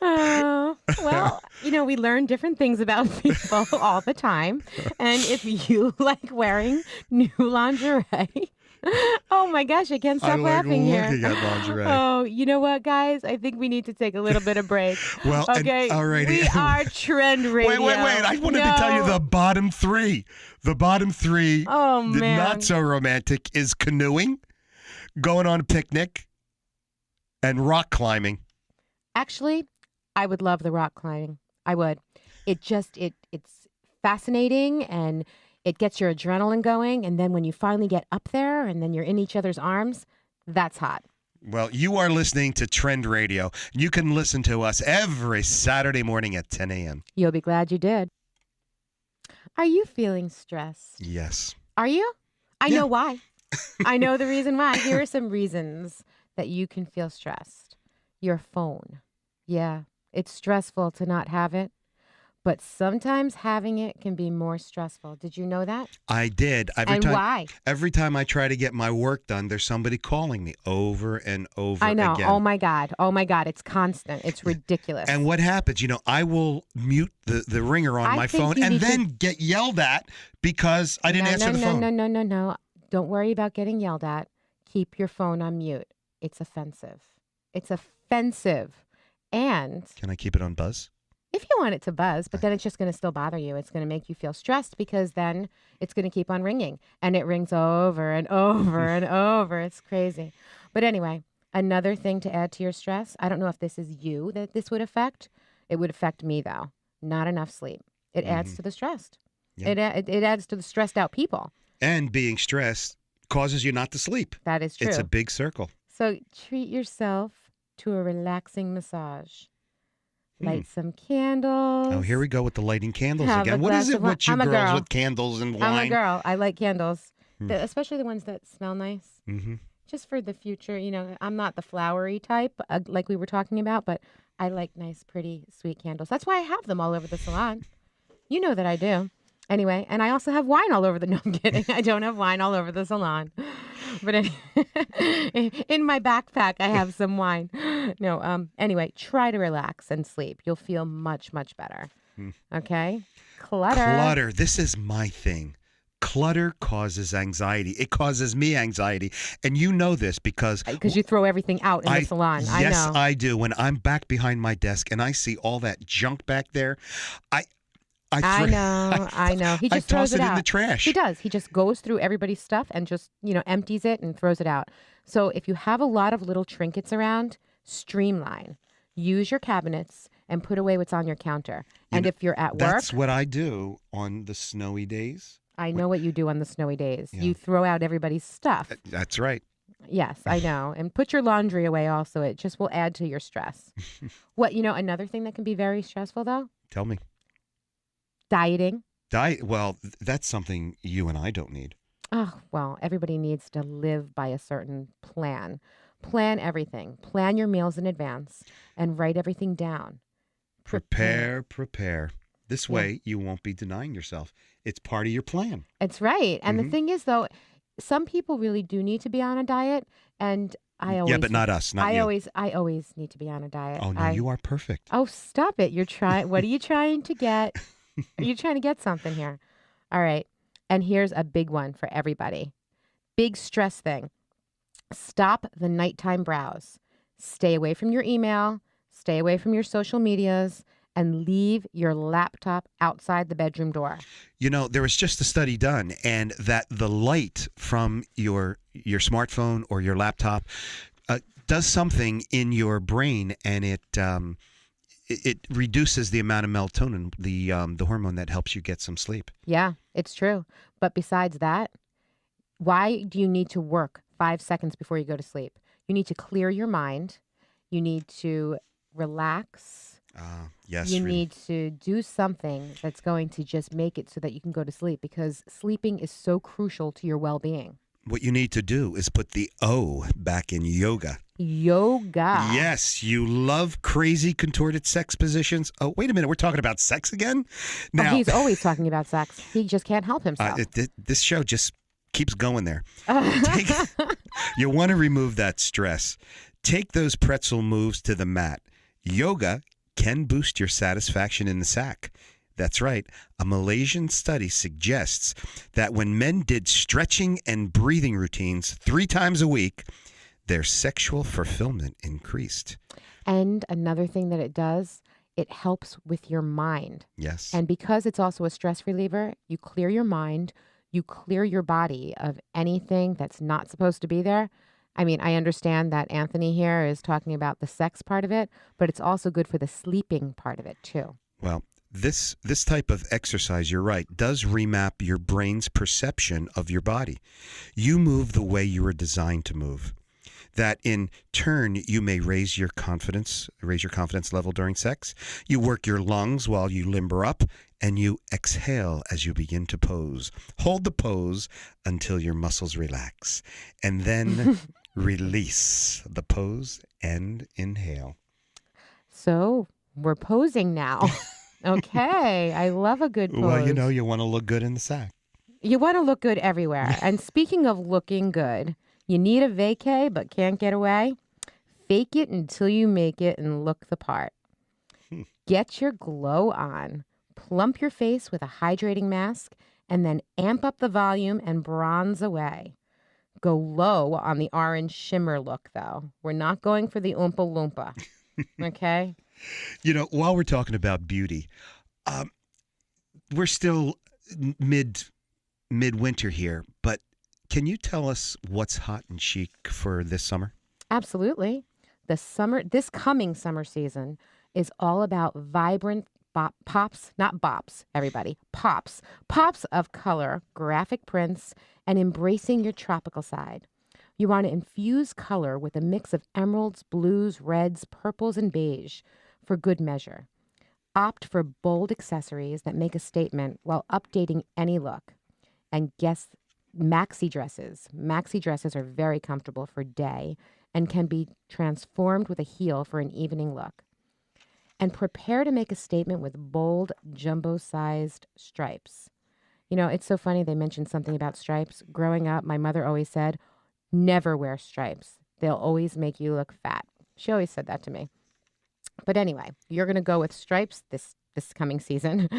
[SPEAKER 3] Oh, well, we learn different things about people all the time. And if you like wearing new lingerie, oh my gosh, I can't stop laughing here.
[SPEAKER 2] looking at lingerie.
[SPEAKER 3] Oh, you know what, guys? I think we need to take a little bit of break.
[SPEAKER 2] Well,
[SPEAKER 3] okay.
[SPEAKER 2] alrighty.
[SPEAKER 3] We are Trend Radio.
[SPEAKER 2] Wait. I wanted to tell you the bottom 3. The bottom 3,
[SPEAKER 3] Oh,
[SPEAKER 2] the
[SPEAKER 3] man.
[SPEAKER 2] not so romantic, is canoeing, going on a picnic, and rock climbing.
[SPEAKER 3] Actually, I would love the rock climbing. I would. It's fascinating and it gets your adrenaline going. And then when you finally get up there and then you're in each other's arms, that's hot.
[SPEAKER 2] Well, you are listening to Trend Radio. You can listen to us every Saturday morning at 10 a.m.
[SPEAKER 3] You'll be glad you did. Are you feeling stressed?
[SPEAKER 2] Yes.
[SPEAKER 3] Are you? I
[SPEAKER 2] Yeah.
[SPEAKER 3] know why. I know the reason why. Here are some reasons that you can feel stressed. Your phone. Yeah, it's stressful to not have it, but sometimes having it can be more stressful. Did you know that?
[SPEAKER 2] I did.
[SPEAKER 3] Why?
[SPEAKER 2] Every time I try to get my work done, there's somebody calling me over and over
[SPEAKER 3] I know.
[SPEAKER 2] again.
[SPEAKER 3] Oh my God. It's constant. It's ridiculous.
[SPEAKER 2] And what happens? I will mute the ringer on
[SPEAKER 3] I
[SPEAKER 2] my
[SPEAKER 3] think
[SPEAKER 2] phone
[SPEAKER 3] you
[SPEAKER 2] and
[SPEAKER 3] need to-
[SPEAKER 2] then get yelled at because I didn't answer the phone.
[SPEAKER 3] No. Don't worry about getting yelled at. Keep your phone on mute. It's offensive. It's offensive. And
[SPEAKER 2] Can I keep it on buzz?
[SPEAKER 3] if you want it to buzz, but then it's just going to still bother you. It's going to make you feel stressed because then it's going to keep on ringing. And it rings over and over and over. It's crazy. But anyway, another thing to add to your stress, I don't know if this is you that this would affect. It would affect me, though. Not enough sleep. It adds to the stress.
[SPEAKER 2] Yeah.
[SPEAKER 3] It adds to the stressed out people.
[SPEAKER 2] And being stressed causes you not to sleep.
[SPEAKER 3] That is true.
[SPEAKER 2] It's a big circle.
[SPEAKER 3] So treat yourself to a relaxing massage. Light some candles.
[SPEAKER 2] Oh, here we go with the lighting candles
[SPEAKER 3] Have
[SPEAKER 2] again.
[SPEAKER 3] a
[SPEAKER 2] What is
[SPEAKER 3] glass
[SPEAKER 2] it
[SPEAKER 3] of wine.
[SPEAKER 2] with you
[SPEAKER 3] I'm a
[SPEAKER 2] girls
[SPEAKER 3] girl.
[SPEAKER 2] with candles and wine?
[SPEAKER 3] I'm a girl. I like candles, especially the ones that smell nice.
[SPEAKER 2] Mm-hmm.
[SPEAKER 3] Just for the future, I'm not the flowery type like we were talking about, but I like nice, pretty, sweet candles. That's why I have them all over the salon. You know that I do. Anyway, and I also have wine all over the... No, I'm kidding. I don't have wine all over the salon. But in my backpack, I have some wine. No, anyway, try to relax and sleep. You'll feel much, much better. Okay? Clutter.
[SPEAKER 2] This is my thing. Clutter causes anxiety. It causes me anxiety. And you know this because
[SPEAKER 3] you throw everything out in the salon. I know.
[SPEAKER 2] Yes, I do. When I'm back behind my desk and I see all that junk back there, I
[SPEAKER 3] know. He just
[SPEAKER 2] toss
[SPEAKER 3] throws it out
[SPEAKER 2] in the trash.
[SPEAKER 3] He does. He just goes through everybody's stuff and just, empties it and throws it out. So if you have a lot of little trinkets around, streamline. Use your cabinets and put away what's on your counter. And if you're at work...
[SPEAKER 2] That's what I do on the snowy days.
[SPEAKER 3] I know what you do on the snowy days.
[SPEAKER 2] Yeah.
[SPEAKER 3] You throw out everybody's stuff.
[SPEAKER 2] That's right.
[SPEAKER 3] Yes, I know. And put your laundry away also. It just will add to your stress. Another thing that can be very stressful, though?
[SPEAKER 2] Tell me.
[SPEAKER 3] Dieting.
[SPEAKER 2] Well, that's something you and I don't need.
[SPEAKER 3] Oh, well, everybody needs to live by a certain plan. Plan everything. Plan your meals in advance and write everything down.
[SPEAKER 2] Prepare. This way, you won't be denying yourself. It's part of your plan.
[SPEAKER 3] It's right. And the thing is, though, some people really do need to be on a diet. And I always...
[SPEAKER 2] Yeah, but not us, not you.
[SPEAKER 3] I always need to be on a diet.
[SPEAKER 2] Oh, no, you are perfect.
[SPEAKER 3] Oh, stop it. You're trying... What are you trying to get? Are you trying to get something here? All right. And here's a big one for everybody. Big stress thing. Stop the nighttime browse. Stay away from your email. Stay away from your social medias. And leave your laptop outside the bedroom door.
[SPEAKER 2] There was just a study done, and that the light from your smartphone or your laptop does something in your brain, and it reduces the amount of melatonin, the hormone that helps you get some sleep.
[SPEAKER 3] Yeah, it's true. But besides that, why do you need to work 5 seconds before you go to sleep? You need to clear your mind. You need to relax.
[SPEAKER 2] Yes.
[SPEAKER 3] You need to do something that's going to just make it so that you can go to sleep, because sleeping is so crucial to your well-being.
[SPEAKER 2] What you need to do is put the O back in yoga.
[SPEAKER 3] Yoga.
[SPEAKER 2] Yes, you love crazy contorted sex positions. Oh, wait a minute. We're talking about sex again? Now,
[SPEAKER 3] he's always talking about sex. He just can't help himself.
[SPEAKER 2] This show just keeps going there. You want to remove that stress. Take those pretzel moves to the mat. Yoga can boost your satisfaction in the sack. That's right. A Malaysian study suggests that when men did stretching and breathing routines 3 times a week, their sexual fulfillment increased.
[SPEAKER 3] And another thing that it does, it helps with your mind.
[SPEAKER 2] Yes.
[SPEAKER 3] And because it's also a stress reliever, you clear your mind, you clear your body of anything that's not supposed to be there. I mean, I understand that Anthony here is talking about the sex part of it, but it's also good for the sleeping part of it too.
[SPEAKER 2] Well, this type of exercise, you're right, does remap your brain's perception of your body. You move the way you were designed to move. That in turn, you may raise your confidence level during sex. You work your lungs while you limber up, and you exhale as you begin to pose. Hold the pose until your muscles relax, and then release the pose and inhale.
[SPEAKER 3] So we're posing now. Okay, I love a good pose.
[SPEAKER 2] Well, you want to look good in the sack.
[SPEAKER 3] You want to look good everywhere. And speaking of looking good, you need a vacay but can't get away? Fake it until you make it and look the part. Get your glow on. Plump your face with a hydrating mask and then amp up the volume and bronze away. Go low on the orange shimmer look, though. We're not going for the Oompa Loompa. Okay?
[SPEAKER 2] You know, while we're talking about beauty, we're still midwinter here, but can you tell us what's hot and chic for this summer?
[SPEAKER 3] Absolutely. This coming summer season is all about vibrant pops, not bops, everybody, pops of color, graphic prints, and embracing your tropical side. You want to infuse color with a mix of emeralds, blues, reds, purples, and beige for good measure. Opt for bold accessories that make a statement while updating any look. And guess maxi dresses. Maxi dresses are very comfortable for day and can be transformed with a heel for an evening look. And prepare to make a statement with bold, jumbo-sized stripes. You know, it's so funny they mentioned something about stripes. Growing up, my mother always said, never wear stripes. They'll always make you look fat. She always said that to me. But anyway, you're going to go with stripes this coming season.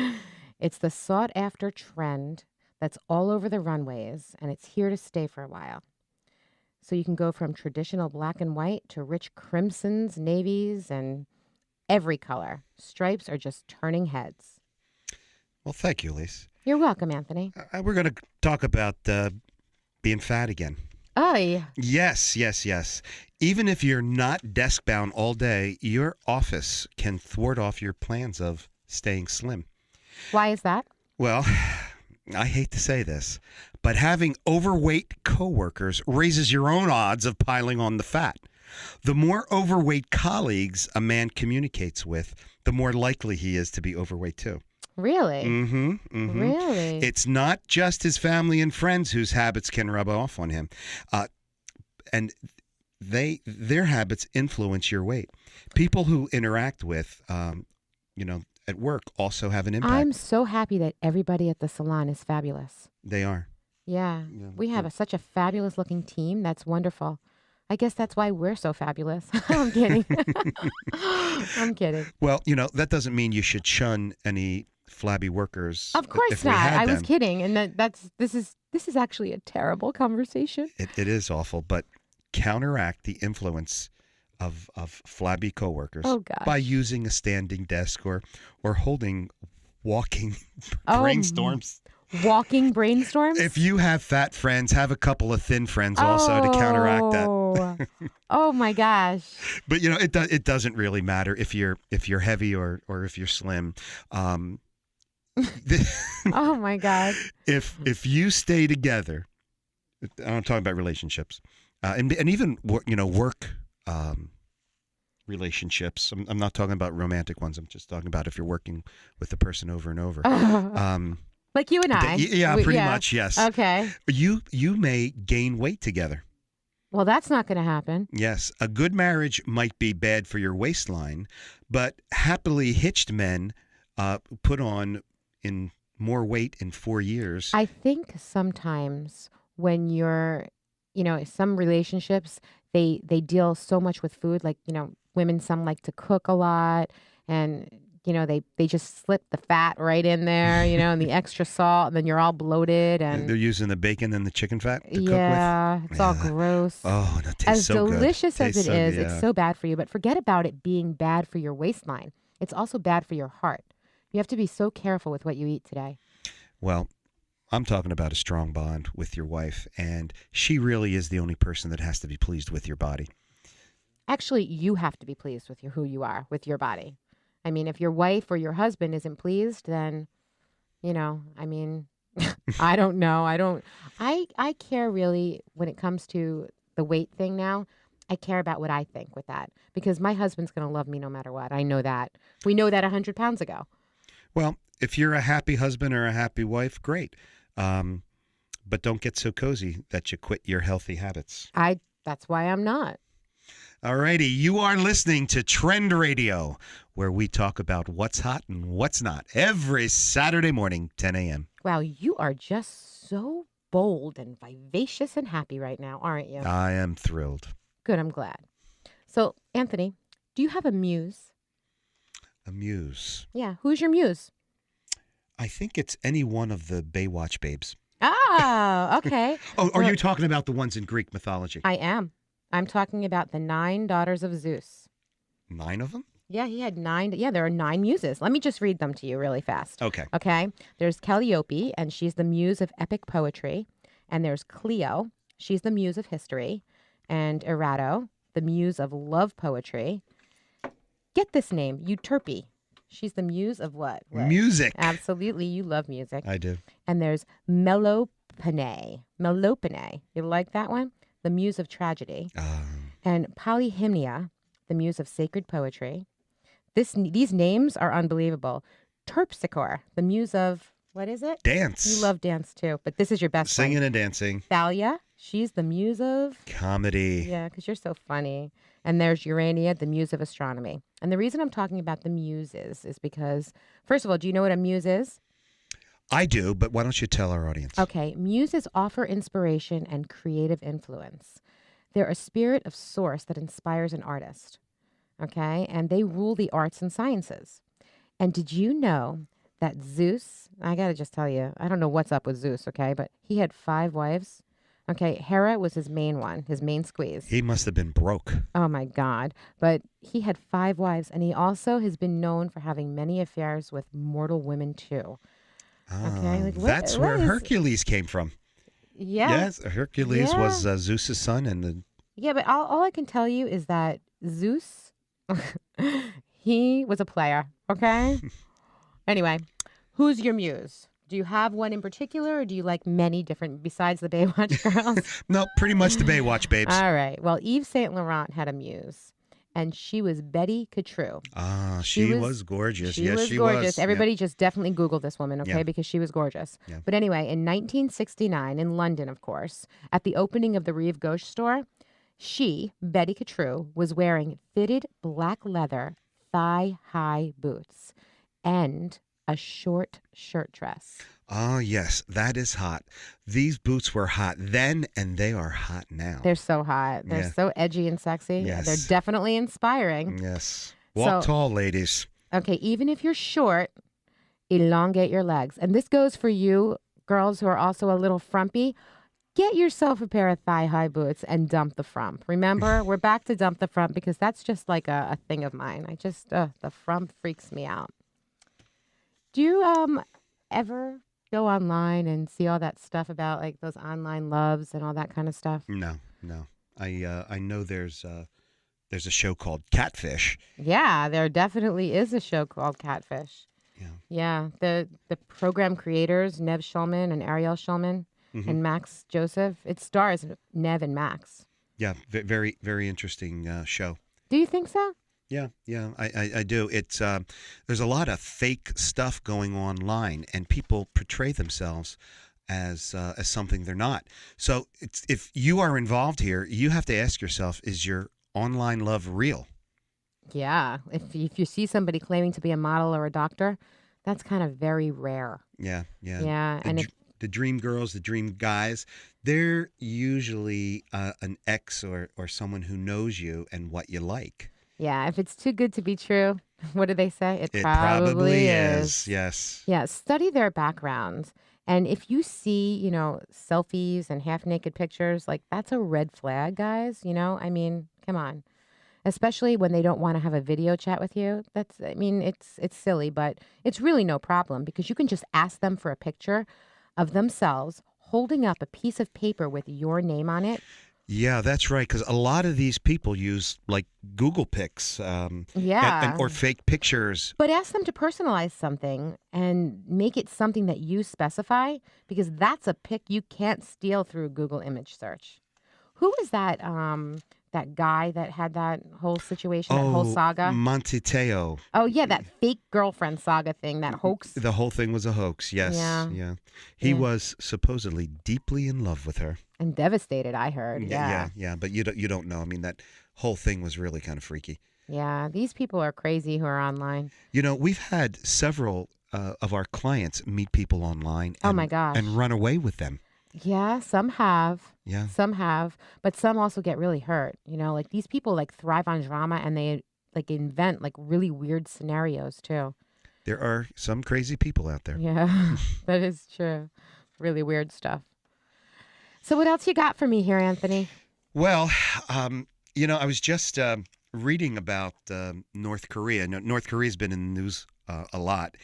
[SPEAKER 3] It's the sought-after trend that's all over the runways, and it's here to stay for a while. So you can go from traditional black and white to rich crimsons, navies, and every color. Stripes are just turning heads.
[SPEAKER 2] Well, thank you, Elise.
[SPEAKER 3] You're welcome, Anthony.
[SPEAKER 2] We're going to talk about being fat again.
[SPEAKER 3] Oh, yeah.
[SPEAKER 2] Yes. Even if you're not desk-bound all day, your office can thwart off your plans of staying slim.
[SPEAKER 3] Why is that?
[SPEAKER 2] Well, I hate to say this, but having overweight coworkers raises your own odds of piling on the fat. The more overweight colleagues a man communicates with, the more likely he is to be overweight too.
[SPEAKER 3] Really?
[SPEAKER 2] Mm-hmm.
[SPEAKER 3] Really?
[SPEAKER 2] It's not just his family and friends whose habits can rub off on him. And their habits influence your weight. People who interact with, at work also have an impact.
[SPEAKER 3] I'm so happy that everybody at the salon is fabulous.
[SPEAKER 2] They are.
[SPEAKER 3] Yeah. We have such a fabulous looking team. That's wonderful. I guess that's why we're so fabulous. I'm kidding. I'm kidding.
[SPEAKER 2] Well, that doesn't mean you should shun any flabby workers.
[SPEAKER 3] Of course
[SPEAKER 2] if we
[SPEAKER 3] not.
[SPEAKER 2] had
[SPEAKER 3] I was
[SPEAKER 2] them.
[SPEAKER 3] kidding. And this is actually a terrible conversation.
[SPEAKER 2] It is awful, but counteract the influence of flabby coworkers by using a standing desk or holding walking brainstorms.
[SPEAKER 3] Walking brainstorms?
[SPEAKER 2] If you have fat friends, have a couple of thin friends also to counteract that.
[SPEAKER 3] Oh my gosh.
[SPEAKER 2] But it doesn't really matter if you're heavy or if you're slim.
[SPEAKER 3] Oh my God.
[SPEAKER 2] If you stay together, I'm talking about relationships, and even work relationships. I'm not talking about romantic ones. I'm just talking about if you're working with the person over and over.
[SPEAKER 3] Like you and I.
[SPEAKER 2] Pretty much, yes.
[SPEAKER 3] Okay.
[SPEAKER 2] You may gain weight together.
[SPEAKER 3] Well, that's not going to happen.
[SPEAKER 2] Yes. A good marriage might be bad for your waistline, but happily hitched men put on in more weight in 4 years.
[SPEAKER 3] I think sometimes when you're, some relationships, they deal so much with food. Like, women, some like to cook a lot and they just slip the fat right in there, and the extra salt, and then you're all bloated. And
[SPEAKER 2] they're using the bacon and the chicken fat to cook with?
[SPEAKER 3] Yeah, it's all gross.
[SPEAKER 2] Oh, that tastes so good.
[SPEAKER 3] As delicious as it is,
[SPEAKER 2] yeah.
[SPEAKER 3] it's so bad for you. But forget about it being bad for your waistline. It's also bad for your heart. You have to be so careful with what you eat today.
[SPEAKER 2] Well, I'm talking about a strong bond with your wife, and she really is the only person that has to be pleased with your body.
[SPEAKER 3] Actually, you have to be pleased with who you are, with your body. I mean, if your wife or your husband isn't pleased, then, I don't know. I care really when it comes to the weight thing now. I care about what I think with that because my husband's going to love me no matter what. I know that. We know that 100 pounds ago.
[SPEAKER 2] Well, if you're a happy husband or a happy wife, great. But don't get so cozy that you quit your healthy habits.
[SPEAKER 3] That's why I'm not.
[SPEAKER 2] All righty. You are listening to Trend Radio, where we talk about what's hot and what's not every Saturday morning, 10 a.m.
[SPEAKER 3] Wow, you are just so bold and vivacious and happy right now, aren't you?
[SPEAKER 2] I am thrilled.
[SPEAKER 3] Good, I'm glad. So, Anthony, do you have a muse?
[SPEAKER 2] A muse?
[SPEAKER 3] Yeah, who's your muse?
[SPEAKER 2] I think it's any one of the Baywatch babes.
[SPEAKER 3] Oh, okay.
[SPEAKER 2] Oh, are
[SPEAKER 3] Well,
[SPEAKER 2] you talking about the ones in Greek mythology?
[SPEAKER 3] I am. I'm talking about the 9 daughters of Zeus.
[SPEAKER 2] 9 of them?
[SPEAKER 3] Yeah, he had 9. Yeah, there are 9 muses. Let me just read them to you really fast.
[SPEAKER 2] Okay.
[SPEAKER 3] Okay. There's Calliope, and she's the muse of epic poetry. And there's Clio. She's the muse of history. And Erato, the muse of love poetry. Get this name, Euterpe. She's the muse of what?
[SPEAKER 2] Music.
[SPEAKER 3] Absolutely. You love music.
[SPEAKER 2] I do.
[SPEAKER 3] And there's Melopene. Melopene. You like that one? The muse of tragedy. And Polyhymnia, the muse of sacred poetry. These names are unbelievable. Terpsichore, the muse of, what is it?
[SPEAKER 2] Dance.
[SPEAKER 3] You love dance too, but this is your best
[SPEAKER 2] Singing
[SPEAKER 3] one.
[SPEAKER 2] and dancing.
[SPEAKER 3] Thalia, she's the muse of,
[SPEAKER 2] Comedy.
[SPEAKER 3] yeah, because you're so funny. And there's Urania, the muse of astronomy. And the reason I'm talking about the muses is because, first of all, do you know what a muse is?
[SPEAKER 2] I do, but why don't you tell our audience?
[SPEAKER 3] Okay, muses offer inspiration and creative influence. They're a spirit of source that inspires an artist, okay? And they rule the arts and sciences. And did you know that Zeus, I got to just tell you, I don't know what's up with Zeus, okay? But he had 5 wives. Okay, Hera was his main one, his main squeeze.
[SPEAKER 2] He must have been broke.
[SPEAKER 3] Oh, my God. But he had 5 wives, and he also has been known for having many affairs with mortal women, too. Okay, like,
[SPEAKER 2] That's
[SPEAKER 3] what
[SPEAKER 2] where
[SPEAKER 3] is-
[SPEAKER 2] Hercules came from.
[SPEAKER 3] Yeah.
[SPEAKER 2] Yes, Hercules
[SPEAKER 3] Yeah.
[SPEAKER 2] was Zeus's son, and
[SPEAKER 3] Yeah, but all I can tell you is that Zeus, he was a player, okay? Anyway, who's your muse? Do you have one in particular, or do you like many different, besides the Baywatch girls?
[SPEAKER 2] no, pretty much the Baywatch babes.
[SPEAKER 3] All right. Well, Yves Saint Laurent had a muse, and she was Betty Catrue.
[SPEAKER 2] She was gorgeous.
[SPEAKER 3] She
[SPEAKER 2] Yes,
[SPEAKER 3] was
[SPEAKER 2] she
[SPEAKER 3] gorgeous.
[SPEAKER 2] was.
[SPEAKER 3] Everybody just definitely Google this woman, okay?
[SPEAKER 2] Yeah.
[SPEAKER 3] Because she was gorgeous.
[SPEAKER 2] Yeah.
[SPEAKER 3] But anyway, in 1969, in London, of course, at the opening of the Rive Gauche store, she, Betty Catrue, was wearing fitted black leather thigh-high boots and a short shirt dress.
[SPEAKER 2] Oh, yes, that is hot. These boots were hot then, and they are hot now.
[SPEAKER 3] They're so hot. They're
[SPEAKER 2] Yeah.
[SPEAKER 3] so edgy and sexy.
[SPEAKER 2] Yes.
[SPEAKER 3] They're definitely inspiring.
[SPEAKER 2] Yes. Walk
[SPEAKER 3] So-
[SPEAKER 2] tall, ladies.
[SPEAKER 3] Okay, even if you're short, elongate your legs. And this goes for you girls who are also a little frumpy. Get yourself a pair of thigh-high boots and dump the frump. Remember, we're back to dump the frump because that's just like a thing of mine. I just, the frump freaks me out. Do you ever go online and see all that stuff about like those online loves and all that kind of stuff?
[SPEAKER 2] No. I know there's a show called Catfish.
[SPEAKER 3] Yeah, there definitely is a show called Catfish. Yeah, the program creators, Nev Schulman and Ariel Schulman and Max Joseph, it stars Nev and Max.
[SPEAKER 2] Yeah, very, very interesting show.
[SPEAKER 3] Do you think so?
[SPEAKER 2] Yeah, I do. It's there's a lot of fake stuff going online, and people portray themselves as something they're not. So if you are involved here, you have to ask yourself: is your online love real?
[SPEAKER 3] Yeah, if you see somebody claiming to be a model or a doctor, that's kind of very rare.
[SPEAKER 2] Yeah.
[SPEAKER 3] Yeah, and
[SPEAKER 2] The dream girls, the dream guys, they're usually an ex or someone who knows you and what you like.
[SPEAKER 3] yeah, if it's too good to be true, what do they say?
[SPEAKER 2] It probably is. Yes.
[SPEAKER 3] Yeah, study their backgrounds. And if you see, selfies and half-naked pictures, like that's a red flag, guys. I mean, come on. Especially when they don't want to have a video chat with you. It's silly, but it's really no problem because you can just ask them for a picture of themselves holding up a piece of paper with your name on it.
[SPEAKER 2] Yeah, that's right. Because a lot of these people use like Google Pics,
[SPEAKER 3] Yeah.
[SPEAKER 2] or fake pictures.
[SPEAKER 3] But ask them to personalize something and make it something that you specify because that's a pic you can't steal through Google image search. Who is that guy that had that whole situation, that whole saga?
[SPEAKER 2] Monte Teo.
[SPEAKER 3] Oh, yeah, that fake girlfriend saga thing, that hoax.
[SPEAKER 2] The whole thing was a hoax. Yes.
[SPEAKER 3] Yeah.
[SPEAKER 2] He
[SPEAKER 3] Yeah.
[SPEAKER 2] was supposedly deeply in love with her.
[SPEAKER 3] And devastated, I heard. Yeah.
[SPEAKER 2] Yeah. But you don't know. I mean, that whole thing was really kind of freaky.
[SPEAKER 3] Yeah, these people are crazy who are online.
[SPEAKER 2] We've had several of our clients meet people online.
[SPEAKER 3] Oh, my gosh.
[SPEAKER 2] And run away with them.
[SPEAKER 3] Yeah, some have.
[SPEAKER 2] Yeah.
[SPEAKER 3] Some have, but some also get really hurt. Like these people like thrive on drama and they like invent like really weird scenarios too.
[SPEAKER 2] There are some crazy people out there.
[SPEAKER 3] Yeah, that is true. really weird stuff. So what else you got for me here, Anthony?
[SPEAKER 2] Well, I was just reading about North Korea. North Korea's been in the news a lot.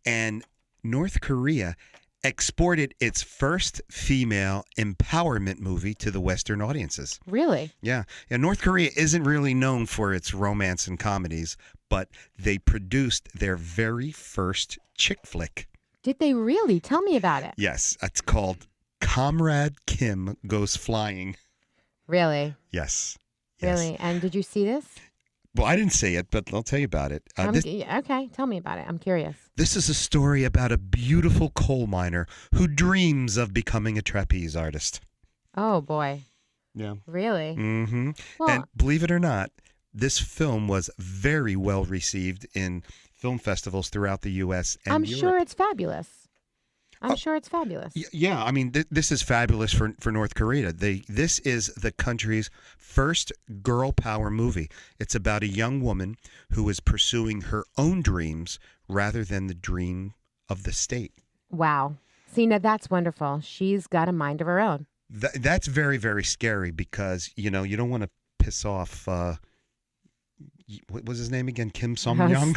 [SPEAKER 2] And North Korea exported its first female empowerment movie to the Western audiences.
[SPEAKER 3] Really?
[SPEAKER 2] Yeah. North Korea isn't really known for its romance and comedies, but they produced their very first chick flick.
[SPEAKER 3] Did they really? Tell me about it.
[SPEAKER 2] Yes. It's called Comrade Kim Goes Flying.
[SPEAKER 3] Really?
[SPEAKER 2] Yes.
[SPEAKER 3] Really? And did you see this?
[SPEAKER 2] Well, I didn't see it, but I'll tell you about it.
[SPEAKER 3] Okay, tell me about it. I'm curious.
[SPEAKER 2] This is a story about a beautiful coal miner who dreams of becoming a trapeze artist.
[SPEAKER 3] Oh, boy.
[SPEAKER 2] Yeah.
[SPEAKER 3] Really?
[SPEAKER 2] Mm-hmm.
[SPEAKER 3] Well,
[SPEAKER 2] And believe it or not, this film was very well received in film festivals throughout the U.S. and
[SPEAKER 3] I'm
[SPEAKER 2] Europe.
[SPEAKER 3] sure it's fabulous. I'm sure it's fabulous.
[SPEAKER 2] Yeah, I mean, this is fabulous for North Korea. This is the country's first girl power movie. It's about a young woman who is pursuing her own dreams rather than the dream of the state.
[SPEAKER 3] Wow. See, now that's wonderful. She's got a mind of her own.
[SPEAKER 2] That's very, very scary because, you don't want to piss off, what was his name again? Kim Sung-young?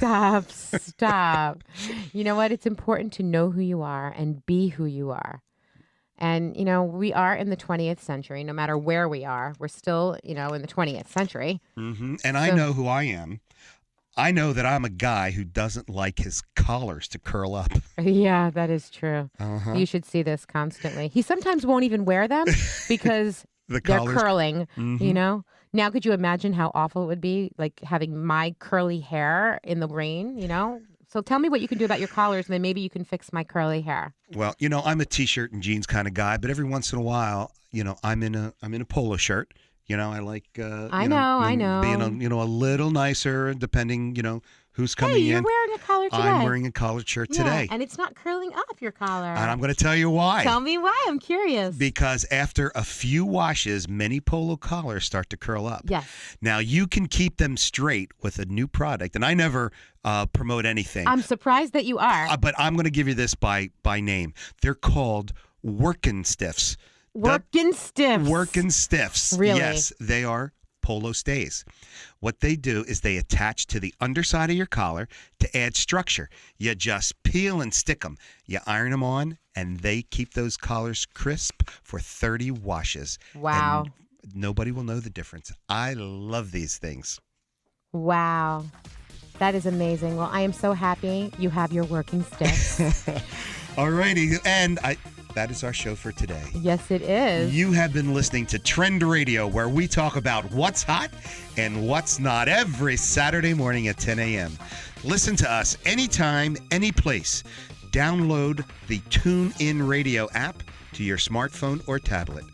[SPEAKER 3] Stop. You know what? It's important to know who you are and be who you are. And, we are in the 20th century. No matter where we are, we're still, in the 20th century.
[SPEAKER 2] Mm-hmm. And I know who I am. I know that I'm a guy who doesn't like his collars to curl up.
[SPEAKER 3] Yeah, that is true.
[SPEAKER 2] Uh-huh.
[SPEAKER 3] You should see this constantly. He sometimes won't even wear them because
[SPEAKER 2] they're
[SPEAKER 3] curling,
[SPEAKER 2] Mm-hmm.
[SPEAKER 3] Now, could you imagine how awful it would be, like having my curly hair in the rain, So tell me what you can do about your collars, and then maybe you can fix my curly hair.
[SPEAKER 2] Well, I'm a t-shirt and jeans kind of guy, but every once in a while, I'm in a polo shirt. I like
[SPEAKER 3] I know.
[SPEAKER 2] being a little nicer depending, who's coming
[SPEAKER 3] Hey, you're
[SPEAKER 2] in.
[SPEAKER 3] wearing a collar today.
[SPEAKER 2] I'm wearing a collared shirt today.
[SPEAKER 3] And it's not curling up your collar.
[SPEAKER 2] And I'm going to tell you why.
[SPEAKER 3] Tell me why. I'm curious.
[SPEAKER 2] Because after a few washes, many polo collars start to curl up.
[SPEAKER 3] Yes.
[SPEAKER 2] Now, you can keep them straight with a new product. And I never promote anything.
[SPEAKER 3] I'm surprised that you are.
[SPEAKER 2] But I'm going to give you this by name. They're called Workin' Stiffs.
[SPEAKER 3] Workin' Stiffs.
[SPEAKER 2] Workin' Stiffs.
[SPEAKER 3] Really?
[SPEAKER 2] Yes, they are polo stays. What they do is they attach to the underside of your collar to add structure. You just peel and stick them. You iron them on, and they keep those collars crisp for 30 washes.
[SPEAKER 3] Wow.
[SPEAKER 2] And nobody will know the difference. I love these things.
[SPEAKER 3] Wow. That is amazing. Well, I am so happy you have your working stiffs.
[SPEAKER 2] All righty. And that is our show for today.
[SPEAKER 3] Yes, it is.
[SPEAKER 2] You have been listening to Trend Radio, where we talk about what's hot and what's not every Saturday morning at 10 a.m. Listen to us anytime, any place. Download the TuneIn Radio app to your smartphone or tablet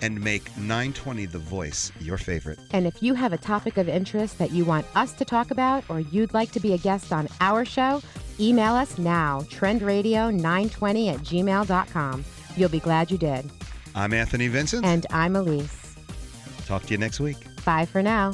[SPEAKER 2] and make 920 The Voice your favorite.
[SPEAKER 3] And if you have a topic of interest that you want us to talk about or you'd like to be a guest on our show, email us now, trendradio920@gmail.com. You'll be glad you did.
[SPEAKER 2] I'm Anthony Vincent.
[SPEAKER 3] And I'm Elise.
[SPEAKER 2] Talk to you next week.
[SPEAKER 3] Bye for now.